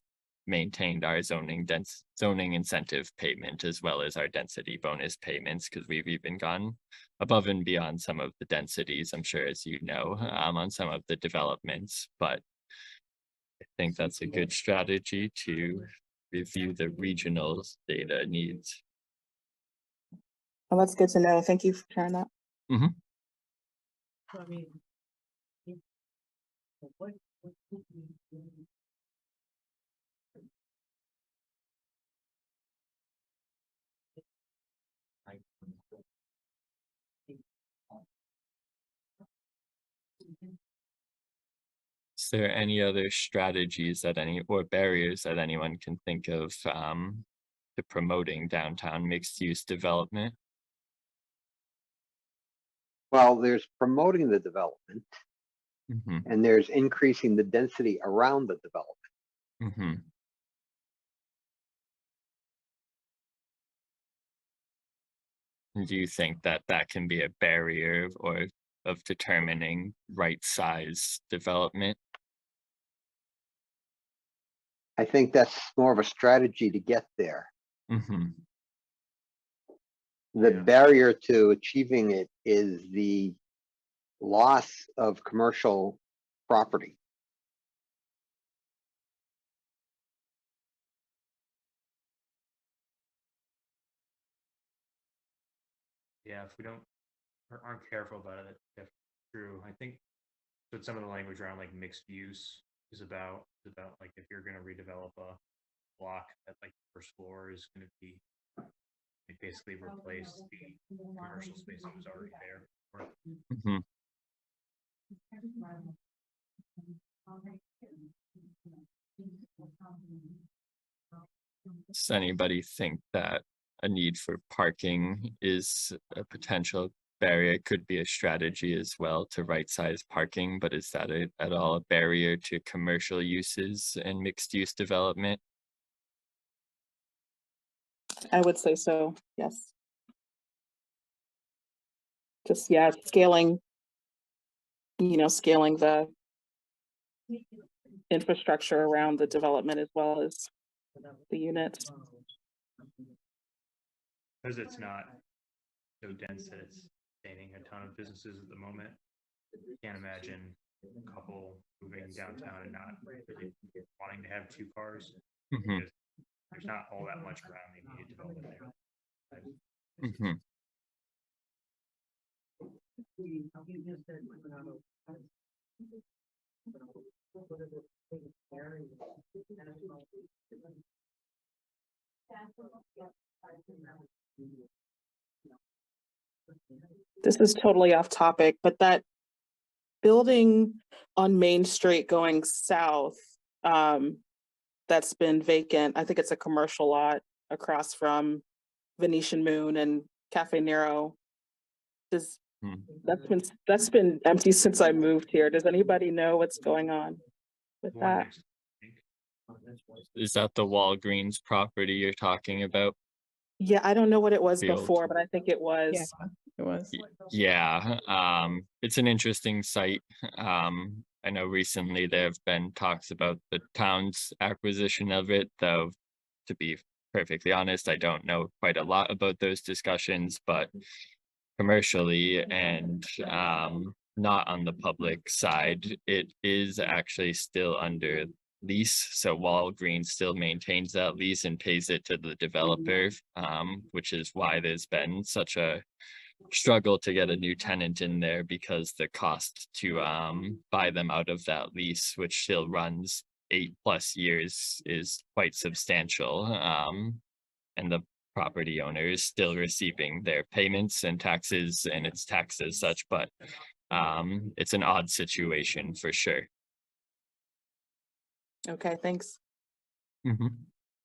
maintained our zoning incentive payment as well as our density bonus payments, because we've even gone above and beyond some of the densities, I'm sure, as you know, on some of the developments. But I think that's a good strategy to review the regional data needs. Well, that's good to know. Thank you for sharing that. Is there any other strategies or barriers that anyone can think of to promoting downtown mixed use development? Well, there's promoting the development and there's increasing the density around the development. do you think that that can be a barrier or of determining right size development? I think that's more of a strategy to get there. Mm-hmm. The Yeah. barrier to achieving it is the loss of commercial property. Yeah, if we don't, aren't careful about it, that's true. I think that some of the language around like mixed use is about like if you're gonna redevelop a block, that like the first floor is gonna be like basically replace the commercial space that was already there. Mm-hmm. Does anybody think that a need for parking is a potential barrier? It could be a strategy as well to right size parking, but is that at all a barrier to commercial uses and mixed use development? I would say so, yes. Just, yeah, scaling, scaling the infrastructure around the development as well as the units. Because it's not so dense that it's sustaining a ton of businesses at the moment. Can't imagine a couple moving downtown and not really wanting to have two cars. Mm-hmm. Because there's not all that much around the immediate development there. Mm-hmm. This is totally off topic, but that building on Main Street going south, that's been vacant. I think it's a commercial lot across from Venetian Moon and Cafe Nero. That's been empty since I moved here. Does anybody know what's going on with One that? next, I think. Is that the Walgreens property you're talking about? Yeah, I don't know what it was Field. before, but I think it was. It was. Yeah, it's an interesting site. I know recently there have been talks about the town's acquisition of it, though, to be perfectly honest, I don't know quite a lot about those discussions, but commercially and not on the public side, it is actually still under lease. So Walgreens still maintains that lease and pays it to the developer, which is why there's been such a struggle to get a new tenant in there, because the cost to buy them out of that lease, which still runs 8+ years, is quite substantial. And the property owner is still receiving their payments and taxes, and it's taxed as such, but it's an odd situation for sure. Okay, thanks. Mm-hmm.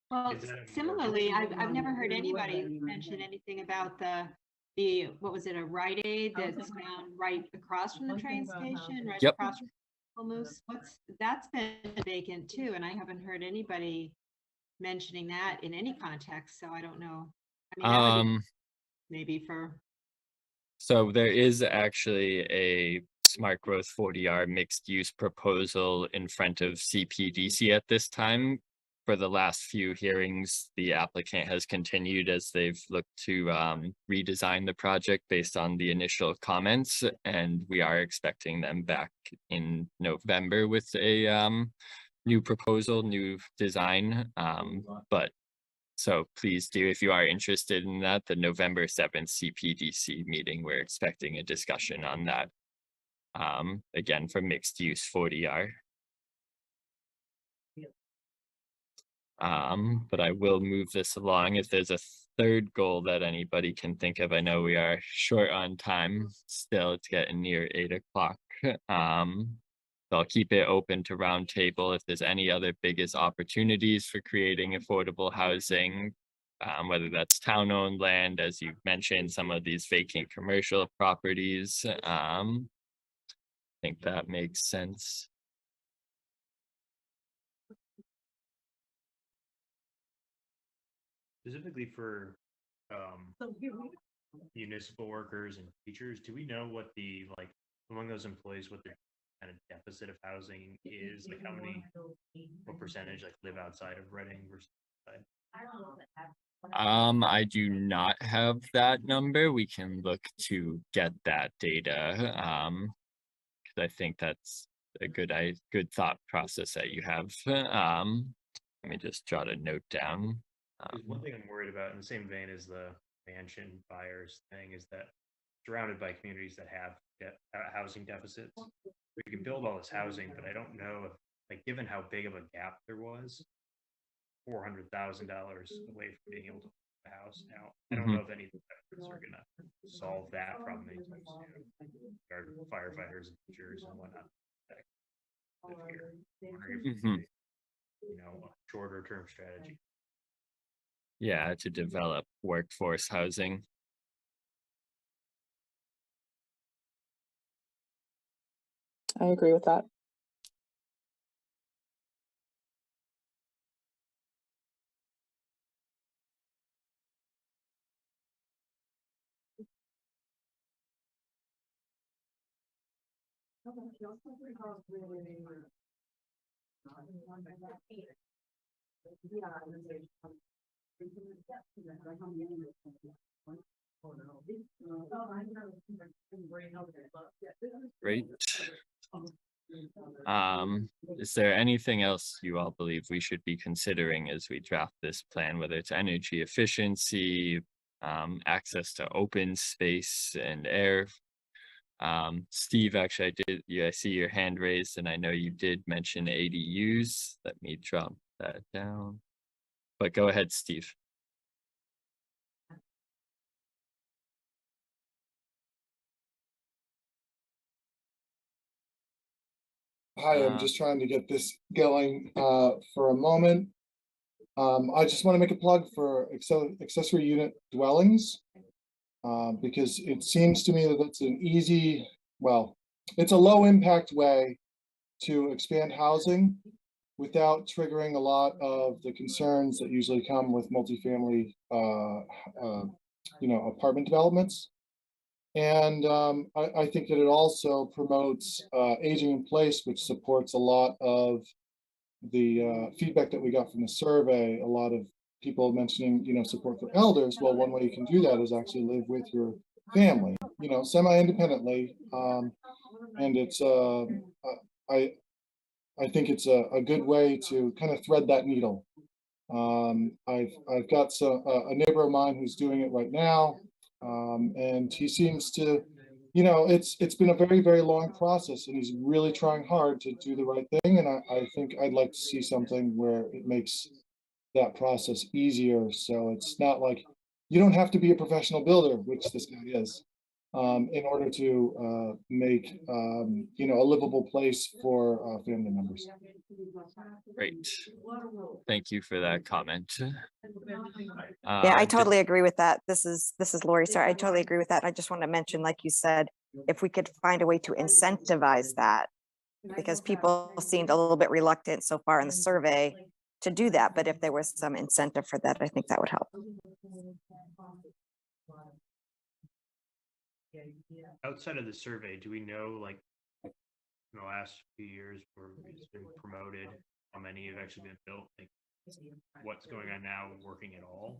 Well, Is that a similarly, I've never heard anybody mention anything about what was it, a Rite Aid that's found right across from the train station, right Yep. across from Moose. That's been vacant too, and I haven't heard anybody mentioning that in any context, so I don't know. I mean, that would be maybe for. So there is actually a smart growth 40R mixed use proposal in front of CPDC at this time. For the last few hearings, the applicant has continued as they've looked to redesign the project based on the initial comments, and we are expecting them back in November with a new proposal, new design. But so please do, if you are interested in that, the November 7th CPDC meeting, we're expecting a discussion on that. Again, for mixed use 40R. But I will move this along. If there's a third goal that anybody can think of, I know we are short on time still, it's getting near 8 o'clock. So I'll keep it open to roundtable if there's any other biggest opportunities for creating affordable housing, whether that's town-owned land, as you mentioned, some of these vacant commercial properties. I think that makes sense. Specifically for municipal workers and teachers. Do we know what the, like, among those employees, what the kind of deficit of housing is? Like what percentage like live outside of Reading versus inside? I do not have that number. We can look to get that data. Because I think that's a good thought process that you have. Let me just jot a note down. There's one thing I'm worried about in the same vein as the mansion buyers thing is that surrounded by communities that have housing deficits, we can build all this housing, but I don't know if, like, given how big of a gap there was, $400,000 away from being able to buy a house. Now, I don't know if any of the efforts are gonna solve that problem anytime soon. Our firefighters and teachers and whatnot that live here. I'm wondering if you know, a shorter term strategy. Yeah, to develop workforce housing. I agree with that. Great. Is there anything else you all believe we should be considering as we draft this plan, whether it's energy efficiency, access to open space and air? Steve, actually, I see your hand raised, and I know you did mention ADUs. Let me drop that down. But go ahead, Steve. Hi, I'm just trying to get this going for a moment. I just want to make a plug for accessory unit dwellings because it seems to me that it's an easy, well, it's a low impact way to expand housing without triggering a lot of the concerns that usually come with multifamily, apartment developments. And I think that it also promotes aging in place, which supports a lot of the feedback that we got from the survey. A lot of people mentioning, support for elders. Well, one way you can do that is actually live with your family, semi-independently. And it's, I think it's a good way to kind of thread that needle. I've got a neighbor of mine who's doing it right now. And he seems to, it's been a very, very long process, and he's really trying hard to do the right thing. And I think I'd like to see something where it makes that process easier. So it's not like you don't have to be a professional builder, which this guy is, in order to make, a livable place for family members. Great. Thank you for that comment. Yeah, I totally agree with that. This is Lori. Sorry, I totally agree with that. I just want to mention, like you said, if we could find a way to incentivize that, because people seemed a little bit reluctant so far in the survey to do that. But if there was some incentive for that, I think that would help. Outside of the survey, do we know, like, in the last few years where it's been promoted, how many have actually been built? Like, what's going on now, working at all?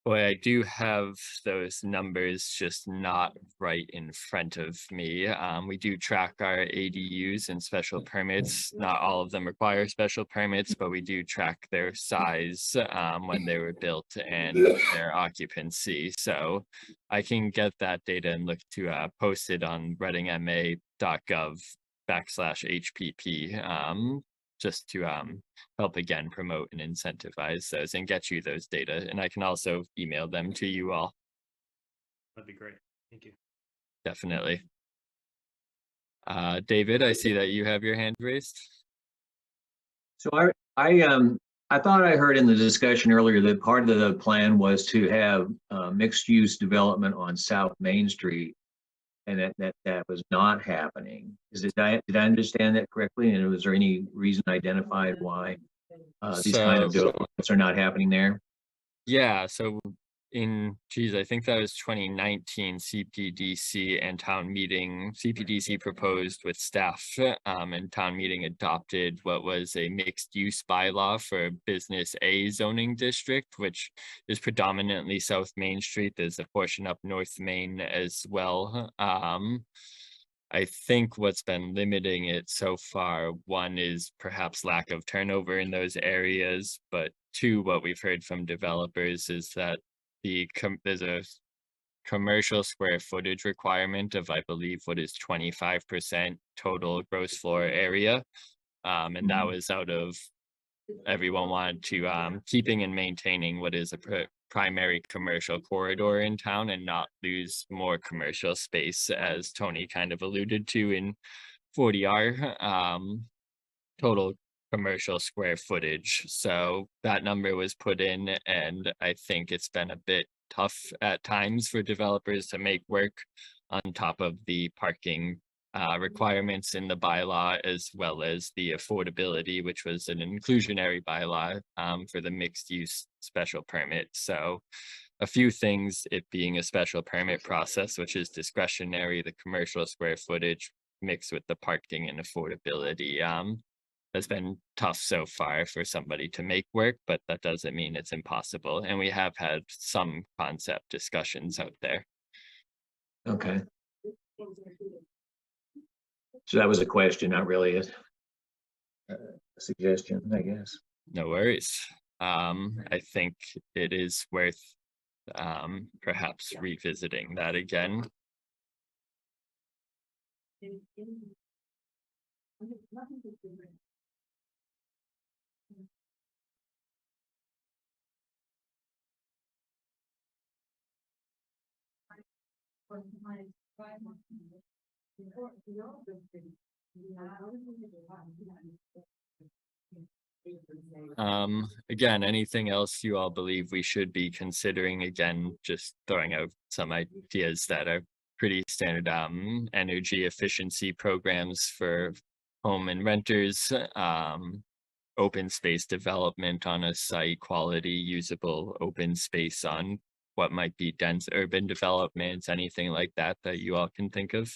Boy, I do have those numbers just not right in front of me. We do track our ADUs and special permits. Not all of them require special permits, but we do track their size when they were built and their occupancy. So I can get that data and look to post it on readingma.gov/HPP just to help again promote and incentivize those and get you those data. And I can also email them to you all. That'd be great. Thank you. Definitely. David, I see that you have your hand raised. So I thought I heard in the discussion earlier that part of the plan was to have mixed use development on South Main Street, and that was not happening. Did I understand that correctly? And was there any reason identified why these kind of developments are not happening there? Yeah, so I think that was 2019 CPDC and town meeting. CPDC proposed with staff, and town meeting adopted what was a mixed use bylaw for business A zoning district, which is predominantly South Main Street. There's a portion up North Main as well. I think what's been limiting it so far, one is perhaps lack of turnover in those areas, but two, what we've heard from developers is that there's a commercial square footage requirement of, I believe, what is 25% total gross floor area. And that was out of everyone wanted to keeping and maintaining what is a primary commercial corridor in town and not lose more commercial space, as Tony kind of alluded to in 40R total commercial square footage. So that number was put in, and I think it's been a bit tough at times for developers to make work on top of the parking requirements in the bylaw, as well as the affordability, which was an inclusionary bylaw for the mixed use special permit. So a few things, it being a special permit process, which is discretionary, the commercial square footage mixed with the parking and affordability has been tough so far for somebody to make work, but that doesn't mean it's impossible. And we have had some concept discussions out there. Okay. So that was a question, not really a suggestion, I guess. No worries. I think it is worth perhaps revisiting that again. Again, anything else you all believe we should be considering? Again, just throwing out some ideas that are pretty standard energy efficiency programs for home and renters, open space development on a site, quality usable open space on what might be dense urban developments, anything like that that you all can think of.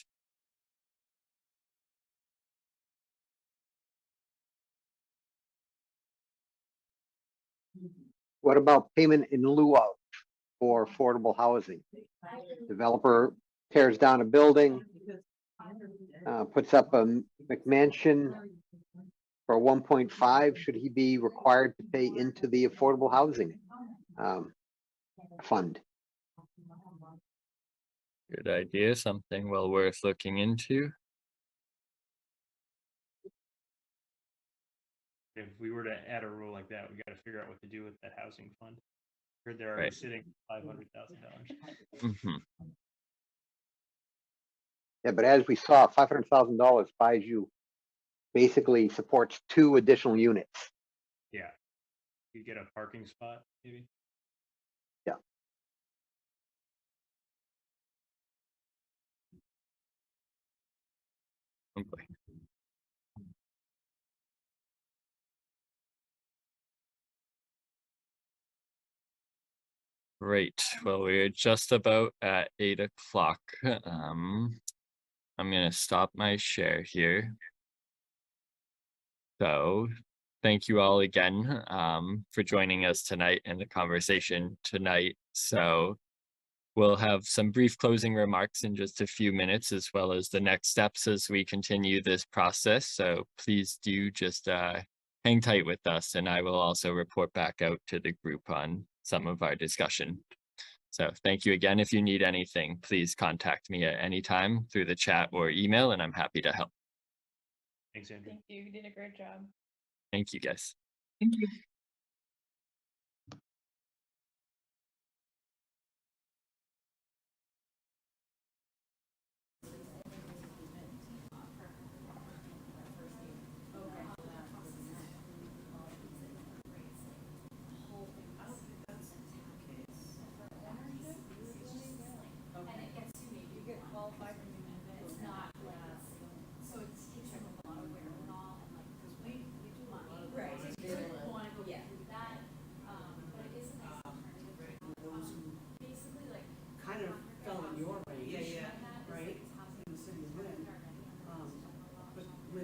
What about payment in lieu of for affordable housing? Developer tears down a building, puts up a McMansion for 1.5. Should he be required to pay into the affordable housing fund? Good idea, something well worth looking into. If we were to add a rule like that, we got to figure out what to do with that housing fund. Heard they're already sitting $500,000. Yeah, but as we saw, $500,000 buys you, basically supports 2 additional units. Yeah. You get a parking spot, maybe? Yeah. Okay. Great. Well, we're just about at 8 o'clock. I'm going to stop my share here. So thank you all again for joining us tonight and the conversation tonight. So we'll have some brief closing remarks in just a few minutes, as well as the next steps as we continue this process. So please do just hang tight with us, and I will also report back out to the group on some of our discussion. So thank you again. If you need anything, please contact me at any time through the chat or email, and I'm happy to help. Thanks, Andrew. Thank you. You did a great job. Thank you, guys. Thank you.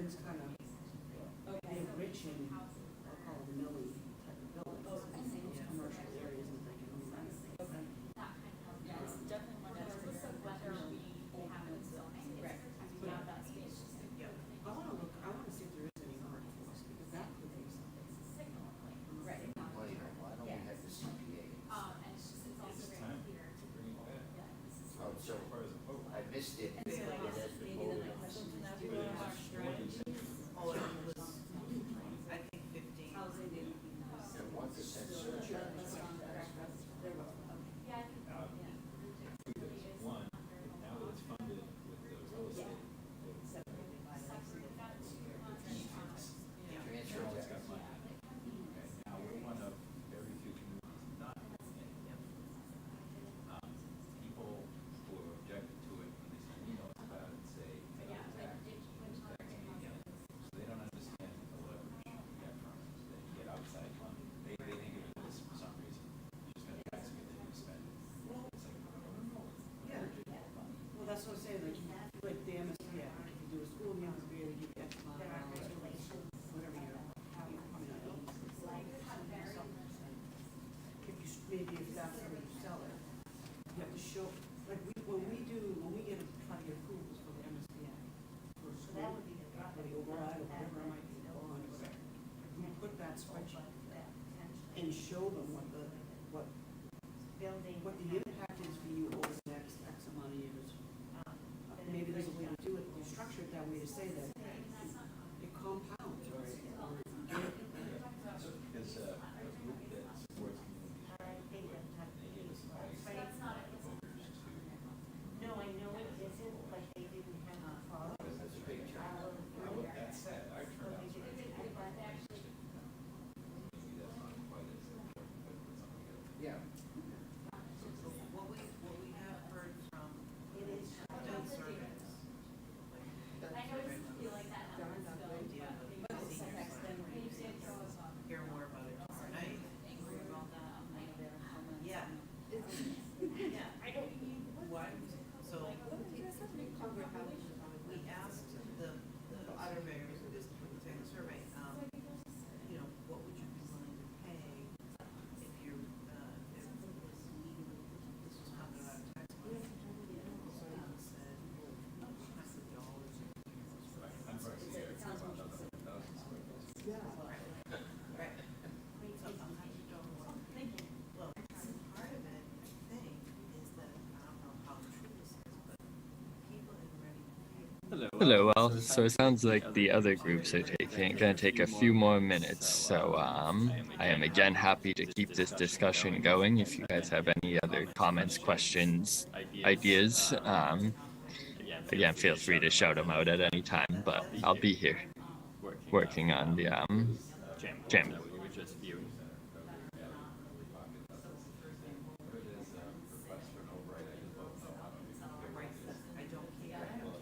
this kind of enriching, I'll call it Millie type of buildings, those commercial areas that they can run. Okay. Yes, definitely one of those whether we have it zoning, right, we have that space. Yeah, I wanna see if there is any workforce, because that could be something. Right. Why don't we have the CPA? And it's also very clear. Oh, so I missed it. It has been voted on. Oh, it was, I think 15. And 1% surcharge. Transfer tax. Now, we're one of very few communities not in people who have objected to it when they send emails about it say, hey, it's tax, so they don't understand the leverage you get from it, that you get outside money. They think of it as for some reason, you're just gonna tax it and you spend it. It's like, Yeah, well, that's what I'm saying, like the MSBA, if you do a school in the MSBA, they give you X amount of hours, whatever you're, I mean, I don't. If you, maybe if that's how you sell it, you have to show, like, when we try to get approvals for the MSBA, for school, for the override, or whatever it might be, bond, or whatever, we put that spreadsheet and show them what the impact is for you over the next X amount of years. Maybe there's a way to do it, you structure it that way to say that it compounds, or So there's a group that supports communities, right? They give us advice for voters to. No, I know it isn't, but they didn't have a call. Because that's a big turnout. Well, that said, our turnouts are. Maybe that's not quite as important, but it's something else. Yeah. what we have heard from done surveys. I know it doesn't feel like that happens still, but Hear more about it tomorrow night. Angry about that, I'm like, there are comments. Yeah. Yeah. I don't need. What? So, we asked the surveyors, who just took the survey, you know, what would you be willing to pay if you're, if it was legal, this was coming out of tax money? So we said, $100. I'm sorry, Sierra, it's about another 1,000 square foot. Yeah. Right. So $100. Well, part of it, I think, is that, I don't know how true this is, but people in Reading. Hello, well, so it sounds like the other groups are gonna take a few more minutes, so I am again happy to keep this discussion going. If you guys have any other comments, questions, ideas, again, feel free to shout them out at any time, but I'll be here working on the jam. We were just viewing.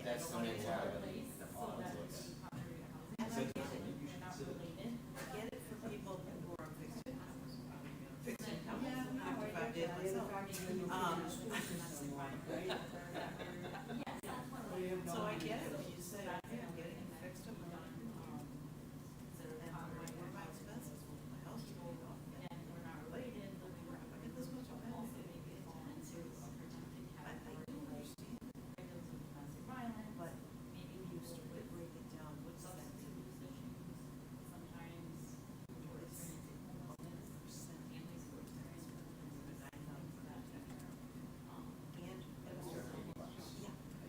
That's the mentality. Get it for people who are fixed income. Fixed income, 55 days myself. So I get it, if you say, hey, I'm getting fixed income. And what are my expenses? Well, my house is going up. And we're not related, but we were, I get this much of it. I do understand. But maybe we used to break it down, what's that?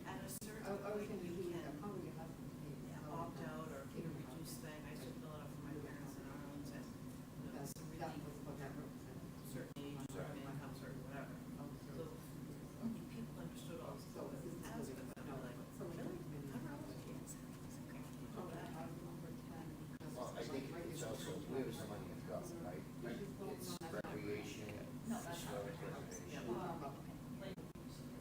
At a certain point, you can opt out or get a reduced thing. I used to fill it out for my parents in Arlington. It was some relief, certain age, certain income, certain whatever. So people understood all this aspects. And I'm like, really? Well, I think it's also, where does the money go, right? It's recreation, historic preservation.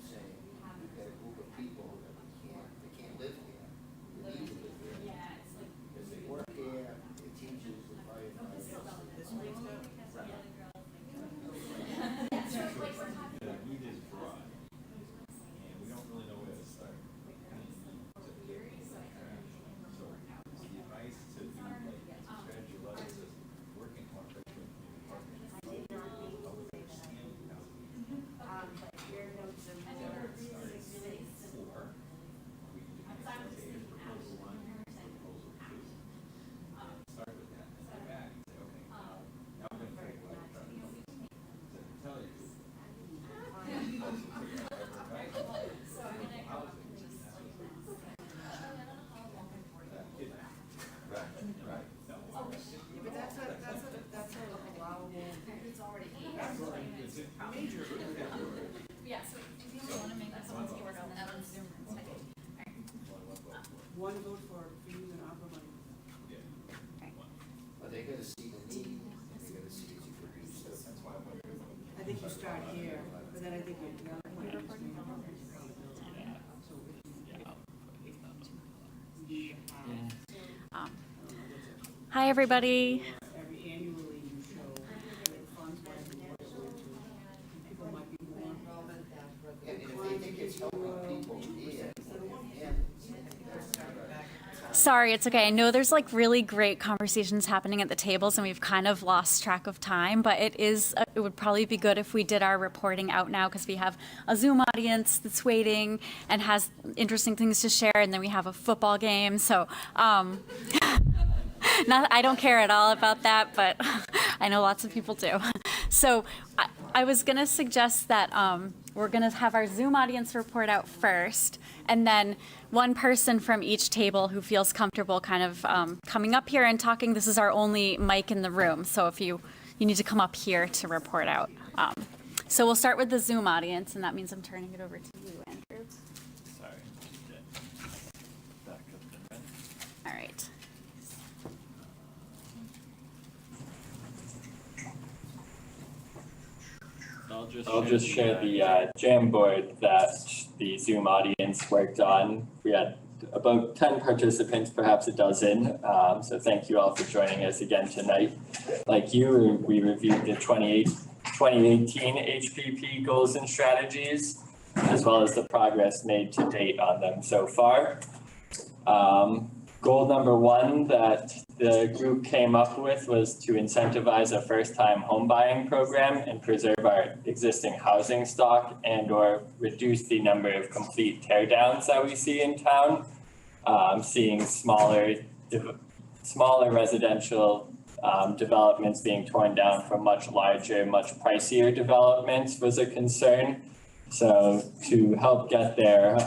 Saying, you've got a group of people that they can't live here, they need to live here. Because they work here, they're teachers, they're firefighters. This week's go. The need is broad, and we don't really know where to start. So but your notes are more specific. But that's a allowable. It's already. Major. Yeah, so if you want to make this one keyword on that on Zoom, it's fine. One vote for using ARPA money. But they gotta see the need, they gotta see if you could reach those, that's why I'm wondering. I think you start here, but then I think the other point is Hi, everybody. every annually you show the funds where it goes into. People might be more. And if they think it's helping people here, Sorry, it's okay. I know there's like really great conversations happening at the tables and we've kind of lost track of time, but it would probably be good if we did our reporting out now because we have a Zoom audience that's waiting and has interesting things to share, and then we have a football game. So, I don't care at all about that, but I know lots of people do. So I was going to suggest that we're going to have our Zoom audience report out first, and then one person from each table who feels comfortable kind of coming up here and talking. This is our only mic in the room, so if you need to come up here to report out. So we'll start with the Zoom audience, and that means I'm turning it over to you, Andrew. Sorry. Back up the red. All right. I'll just share the Jamboard that the Zoom audience worked on. We had about 10 participants, perhaps a dozen. So thank you all for joining us again tonight. Like you, we reviewed the 2018 HPP goals and strategies, as well as the progress made to date on them so far. Goal number one that the group came up with was to incentivize a first-time home buying program and preserve our existing housing stock and/or reduce the number of complete teardowns that we see in town. Seeing smaller residential developments being torn down for much larger, much pricier developments was a concern. So to help get there,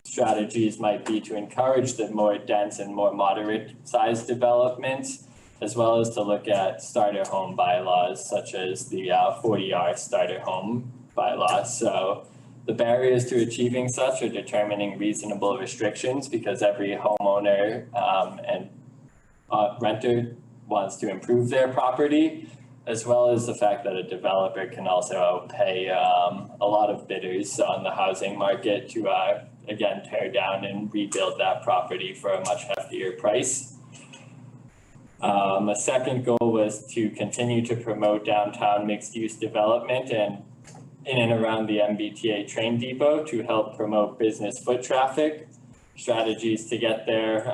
strategies might be to encourage the more dense and more moderate sized developments, as well as to look at starter home bylaws such as the 40R starter home bylaw. So the barriers to achieving such are determining reasonable restrictions, because every homeowner and renter wants to improve their property, as well as the fact that a developer can also pay a lot of bidders on the housing market to again tear down and rebuild that property for a much heftier price. A second goal was to continue to promote downtown mixed-use development and in and around the MBTA train depot to help promote business foot traffic. Strategies to get there,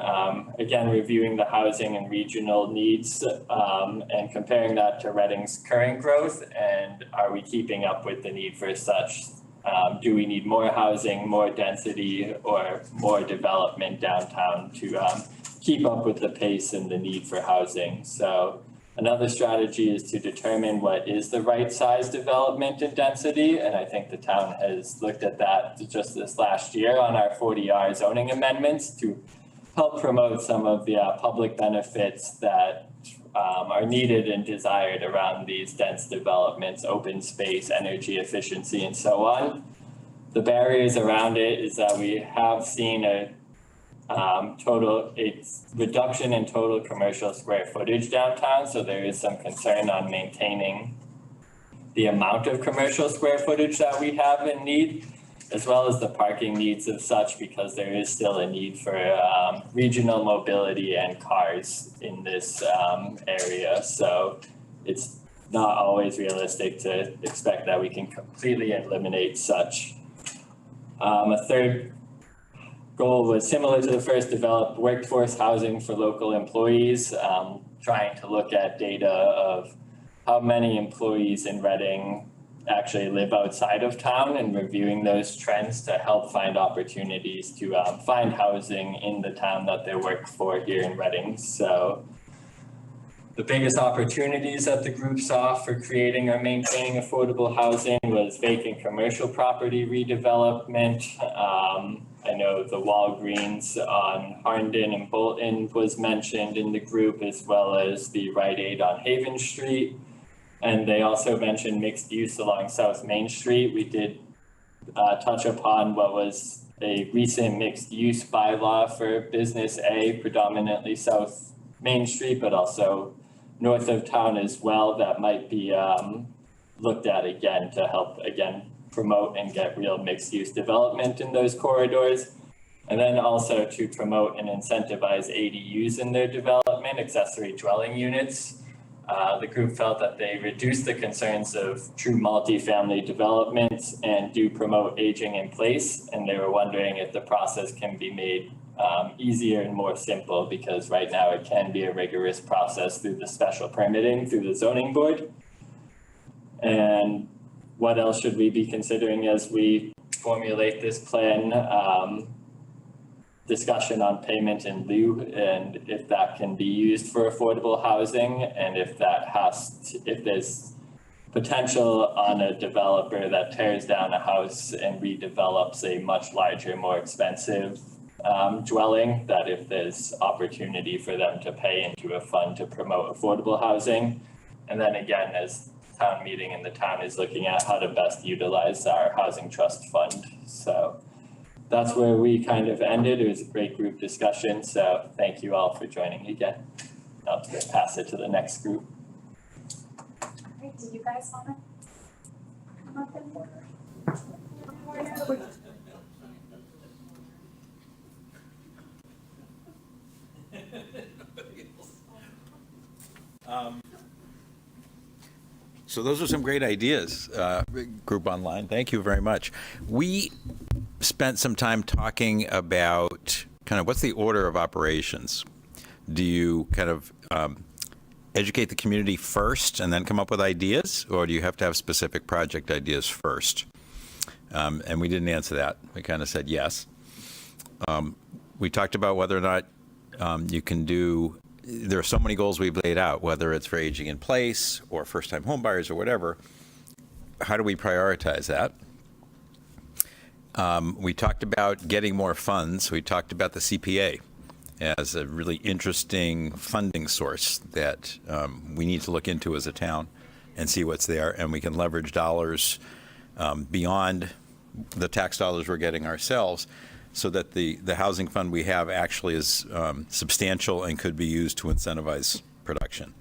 again, reviewing the housing and regional needs and comparing that to Reading's current growth, and are we keeping up with the need for such? Do we need more housing, more density, or more development downtown to keep up with the pace and the need for housing? So another strategy is to determine what is the right size development and density, and I think the town has looked at that just this last year on our 40R zoning amendments to help promote some of the public benefits that are needed and desired around these dense developments, open space, energy efficiency, and so on. The barriers around it is that we have seen a reduction in total commercial square footage downtown, so there is some concern on maintaining the amount of commercial square footage that we have and need, as well as the parking needs of such, because there is still a need for regional mobility and cars in this area. So it's not always realistic to expect that we can completely eliminate such. A third goal was similar to the first, develop workforce housing for local employees, trying to look at data of how many employees in Reading actually live outside of town and reviewing those trends to help find opportunities to find housing in the town that they work for here in Reading. So the biggest opportunities that the group saw for creating or maintaining affordable housing was vacant commercial property redevelopment. I know the Walgreens on Harnden and Bolton was mentioned in the group, as well as the Rite Aid on Haven Street. And they also mentioned mixed use along South Main Street. We did touch upon what was a recent mixed use bylaw for Business A, predominantly South Main Street, but also north of town as well, that might be looked at again to help again promote and get real mixed use development in those corridors. And then also to promote and incentivize ADUs in their development, accessory dwelling units. The group felt that they reduce the concerns of true multifamily developments and do promote aging in place. And they were wondering if the process can be made easier and more simple, because right now it can be a rigorous process through the special permitting through the zoning board. And what else should we be considering as we formulate this plan? Discussion on payment in lieu, and if that can be used for affordable housing, and if there's potential on a developer that tears down a house and redevelops a much larger, more expensive dwelling, that if there's opportunity for them to pay into a fund to promote affordable housing. And then again, as town meeting and the town is looking at how to best utilize our housing trust fund. So that's where we kind of ended. It was a great group discussion. So thank you all for joining again. I'll pass it to the next group. Great, do you guys want to come up and So those are some great ideas, group online. Thank you very much. We spent some time talking about kind of what's the order of operations. Do you kind of educate the community first and then come up with ideas, or do you have to have specific project ideas first? And we didn't answer that. We kind of said yes. We talked about whether or not you can do, there are so many goals we've laid out, whether it's for aging in place or first-time home buyers or whatever. How do we prioritize that? We talked about getting more funds. We talked about the CPA as a really interesting funding source that we need to look into as a town and see what's there, and we can leverage dollars beyond the tax dollars we're getting ourselves, so that the housing fund we have actually is substantial and could be used to incentivize production.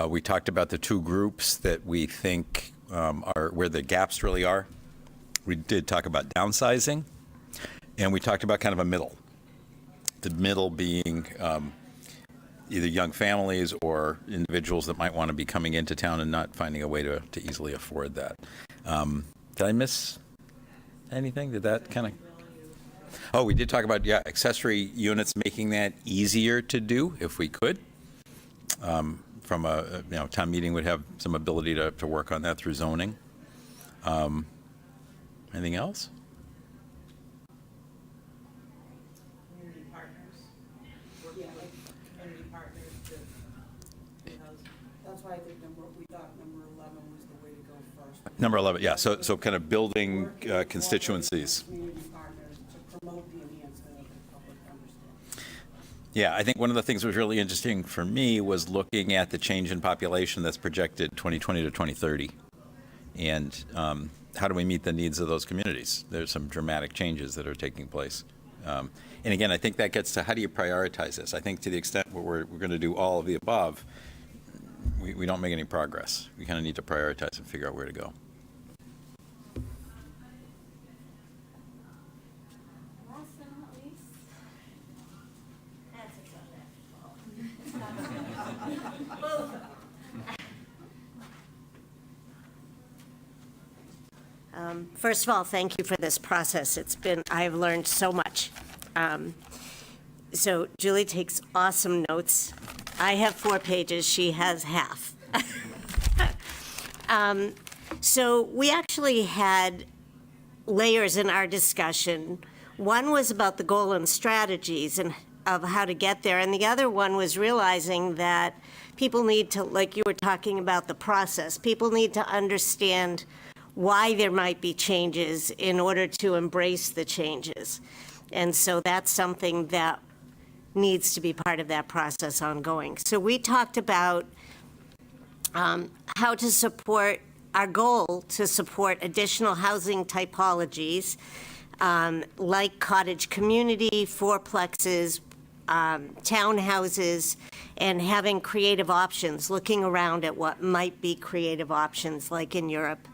We talked about the two groups that we think are where the gaps really are. We did talk about downsizing, and we talked about kind of a middle. The middle being either young families or individuals that might want to be coming into town and not finding a way to easily afford that. Did I miss anything? Did that kind of... Oh, we did talk about, accessory units, making that easier to do if we could. From a, town meeting would have some ability to work on that through zoning. Anything else? community partners? Yeah, like community partners to, that's why I think we thought number 11 was the way to go first. Number 11, yeah, so kind of building constituencies. Community partners to promote the enhancement of the public understanding. Yeah, I think one of the things that was really interesting for me was looking at the change in population that's projected 2020 to 2030. And how do we meet the needs of those communities? There's some dramatic changes that are taking place. And again, I think that gets to how do you prioritize this? I think to the extent where we're going to do all of the above, we don't make any progress. We kind of need to prioritize and figure out where to go. Last but not least, that's first of all, thank you for this process. I've learned so much. So Julie takes awesome notes. I have 4 pages, she has half. So we actually had layers in our discussion. One was about the goal and strategies and of how to get there, and the other one was realizing that people need to, like you were talking about the process, people need to understand why there might be changes in order to embrace the changes. And so that's something that needs to be part of that process ongoing. So we talked about how to support, our goal to support additional housing typologies like cottage community, fourplexes, townhouses, and having creative options, looking around at what might be creative options like in Europe.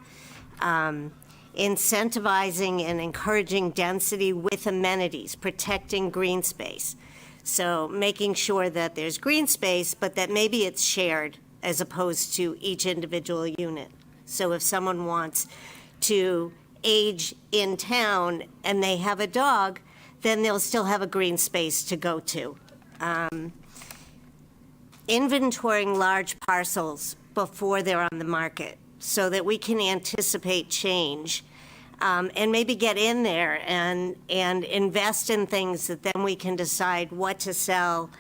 Incentivizing and encouraging density with amenities, protecting green space. So making sure that there's green space, but that maybe it's shared as opposed to each individual unit. So if someone wants to age in town and they have a dog, then they'll still have a green space to go to. Inventorying large parcels before they're on the market so that we can anticipate change and maybe get in there and invest in things that then we can decide what to sell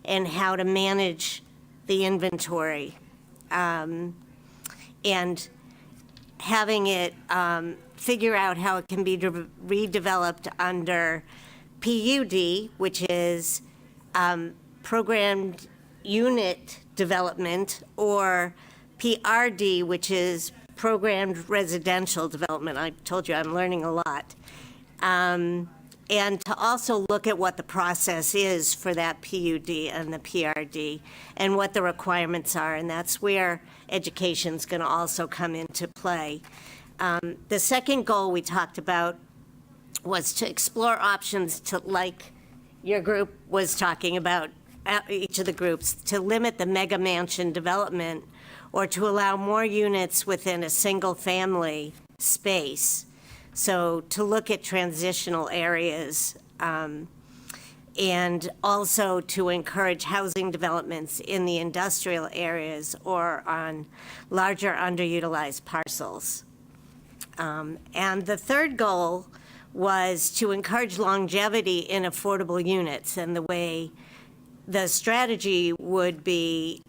and how to manage the inventory. And having it figure out how it can be redeveloped under PUD, which is programmed unit development, or PRD, which is programmed residential development. I told you I'm learning a lot. And to also look at what the process is for that PUD and the PRD and what the requirements are, and that's where education's going to also come into play. The second goal we talked about was to explore options to, like your group was talking about, each of the groups, to limit the mega mansion development or to allow more units within a single family space. So to look at transitional areas and also to encourage housing developments in the industrial areas or on larger underutilized parcels. And the third goal was to encourage longevity in affordable units, and the way the strategy would be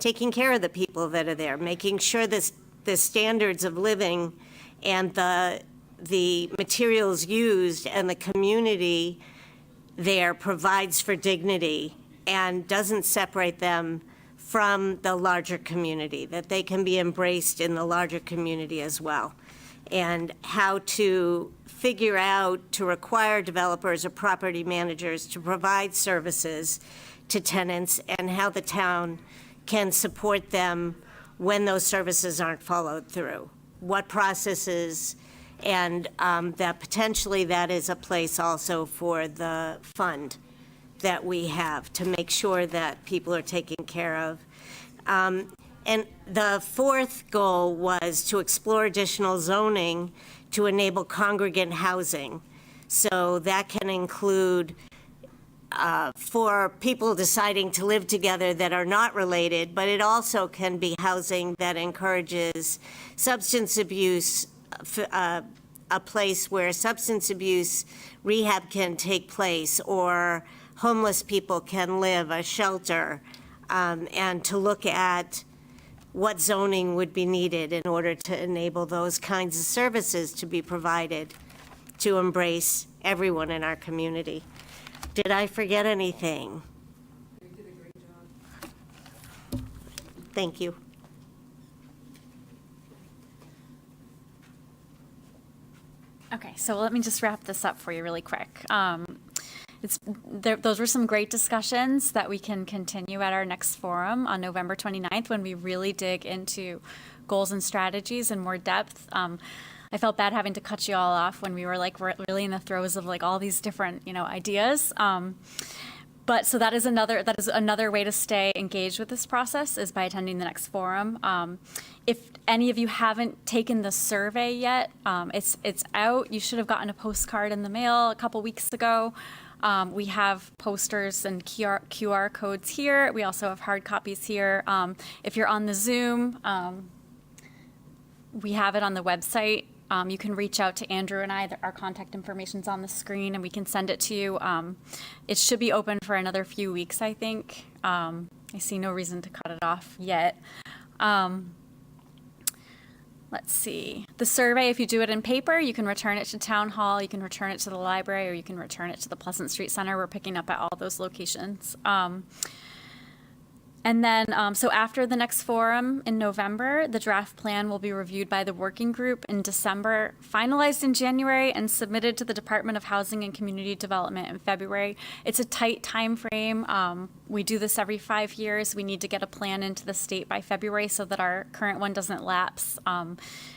taking care of the people that are there, making sure the standards of living and the materials used and the community there provides for dignity and doesn't separate them from the larger community, that they can be embraced in the larger community as well. And how to figure out to require developers or property managers to provide services to tenants, and how the town can support them when those services aren't followed through. What processes, and that potentially that is a place also for the fund that we have to make sure that people are taken care of. And the fourth goal was to explore additional zoning to enable congregant housing. So that can include for people deciding to live together that are not related, but it also can be housing that encourages substance abuse, a place where substance abuse rehab can take place, or homeless people can live, a shelter, and to look at what zoning would be needed in order to enable those kinds of services to be provided to embrace everyone in our community. Did I forget anything? You did a great job. Thank you. Okay, so let me just wrap this up for you really quick. Those were some great discussions that we can continue at our next forum on November 29th when we really dig into goals and strategies in more depth. I felt bad having to cut you all off when we were like really in the throes of like all these different ideas. But so that is another way to stay engaged with this process, is by attending the next forum. If any of you haven't taken the survey yet, it's out. You should have gotten a postcard in the mail a couple weeks ago. We have posters and QR codes here. We also have hard copies here. If you're on the Zoom, We have it on the website. You can reach out to Andrew and I. Our contact information's on the screen, and we can send it to you. It should be open for another few weeks, I think. I see no reason to cut it off yet. Let's see. The survey, if you do it in paper, you can return it to Town Hall, you can return it to the library, or you can return it to the Pleasant Street Center. We're picking up at all those locations. And then, so after the next forum in November, the draft plan will be reviewed by the working group in December, finalized in January, and submitted to the Department of Housing and Community Development in February. It's a tight time frame. We do this every 5 years. We need to get a plan into the state by February so that our current one doesn't lapse.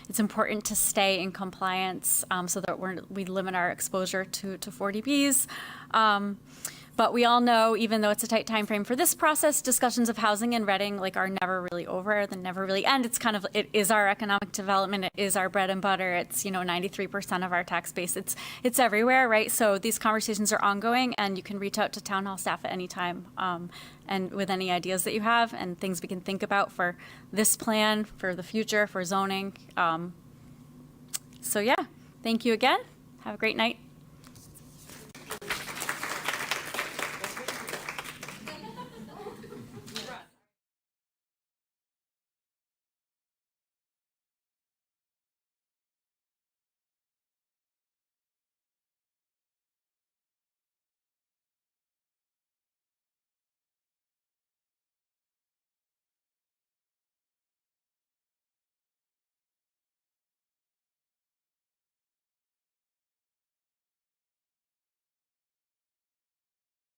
It's important to stay in compliance so that we limit our exposure to 40Bs. But we all know, even though it's a tight time frame for this process, discussions of housing in Reading are never really over. They never really end. It's it is our economic development. It is our bread and butter. It's 93% of our tax base. It's everywhere, right? So these conversations are ongoing, and you can reach out to Town Hall staff at any time, and with any ideas that you have and things we can think about for this plan, for the future, for zoning. So yeah, thank you again. Have a great night.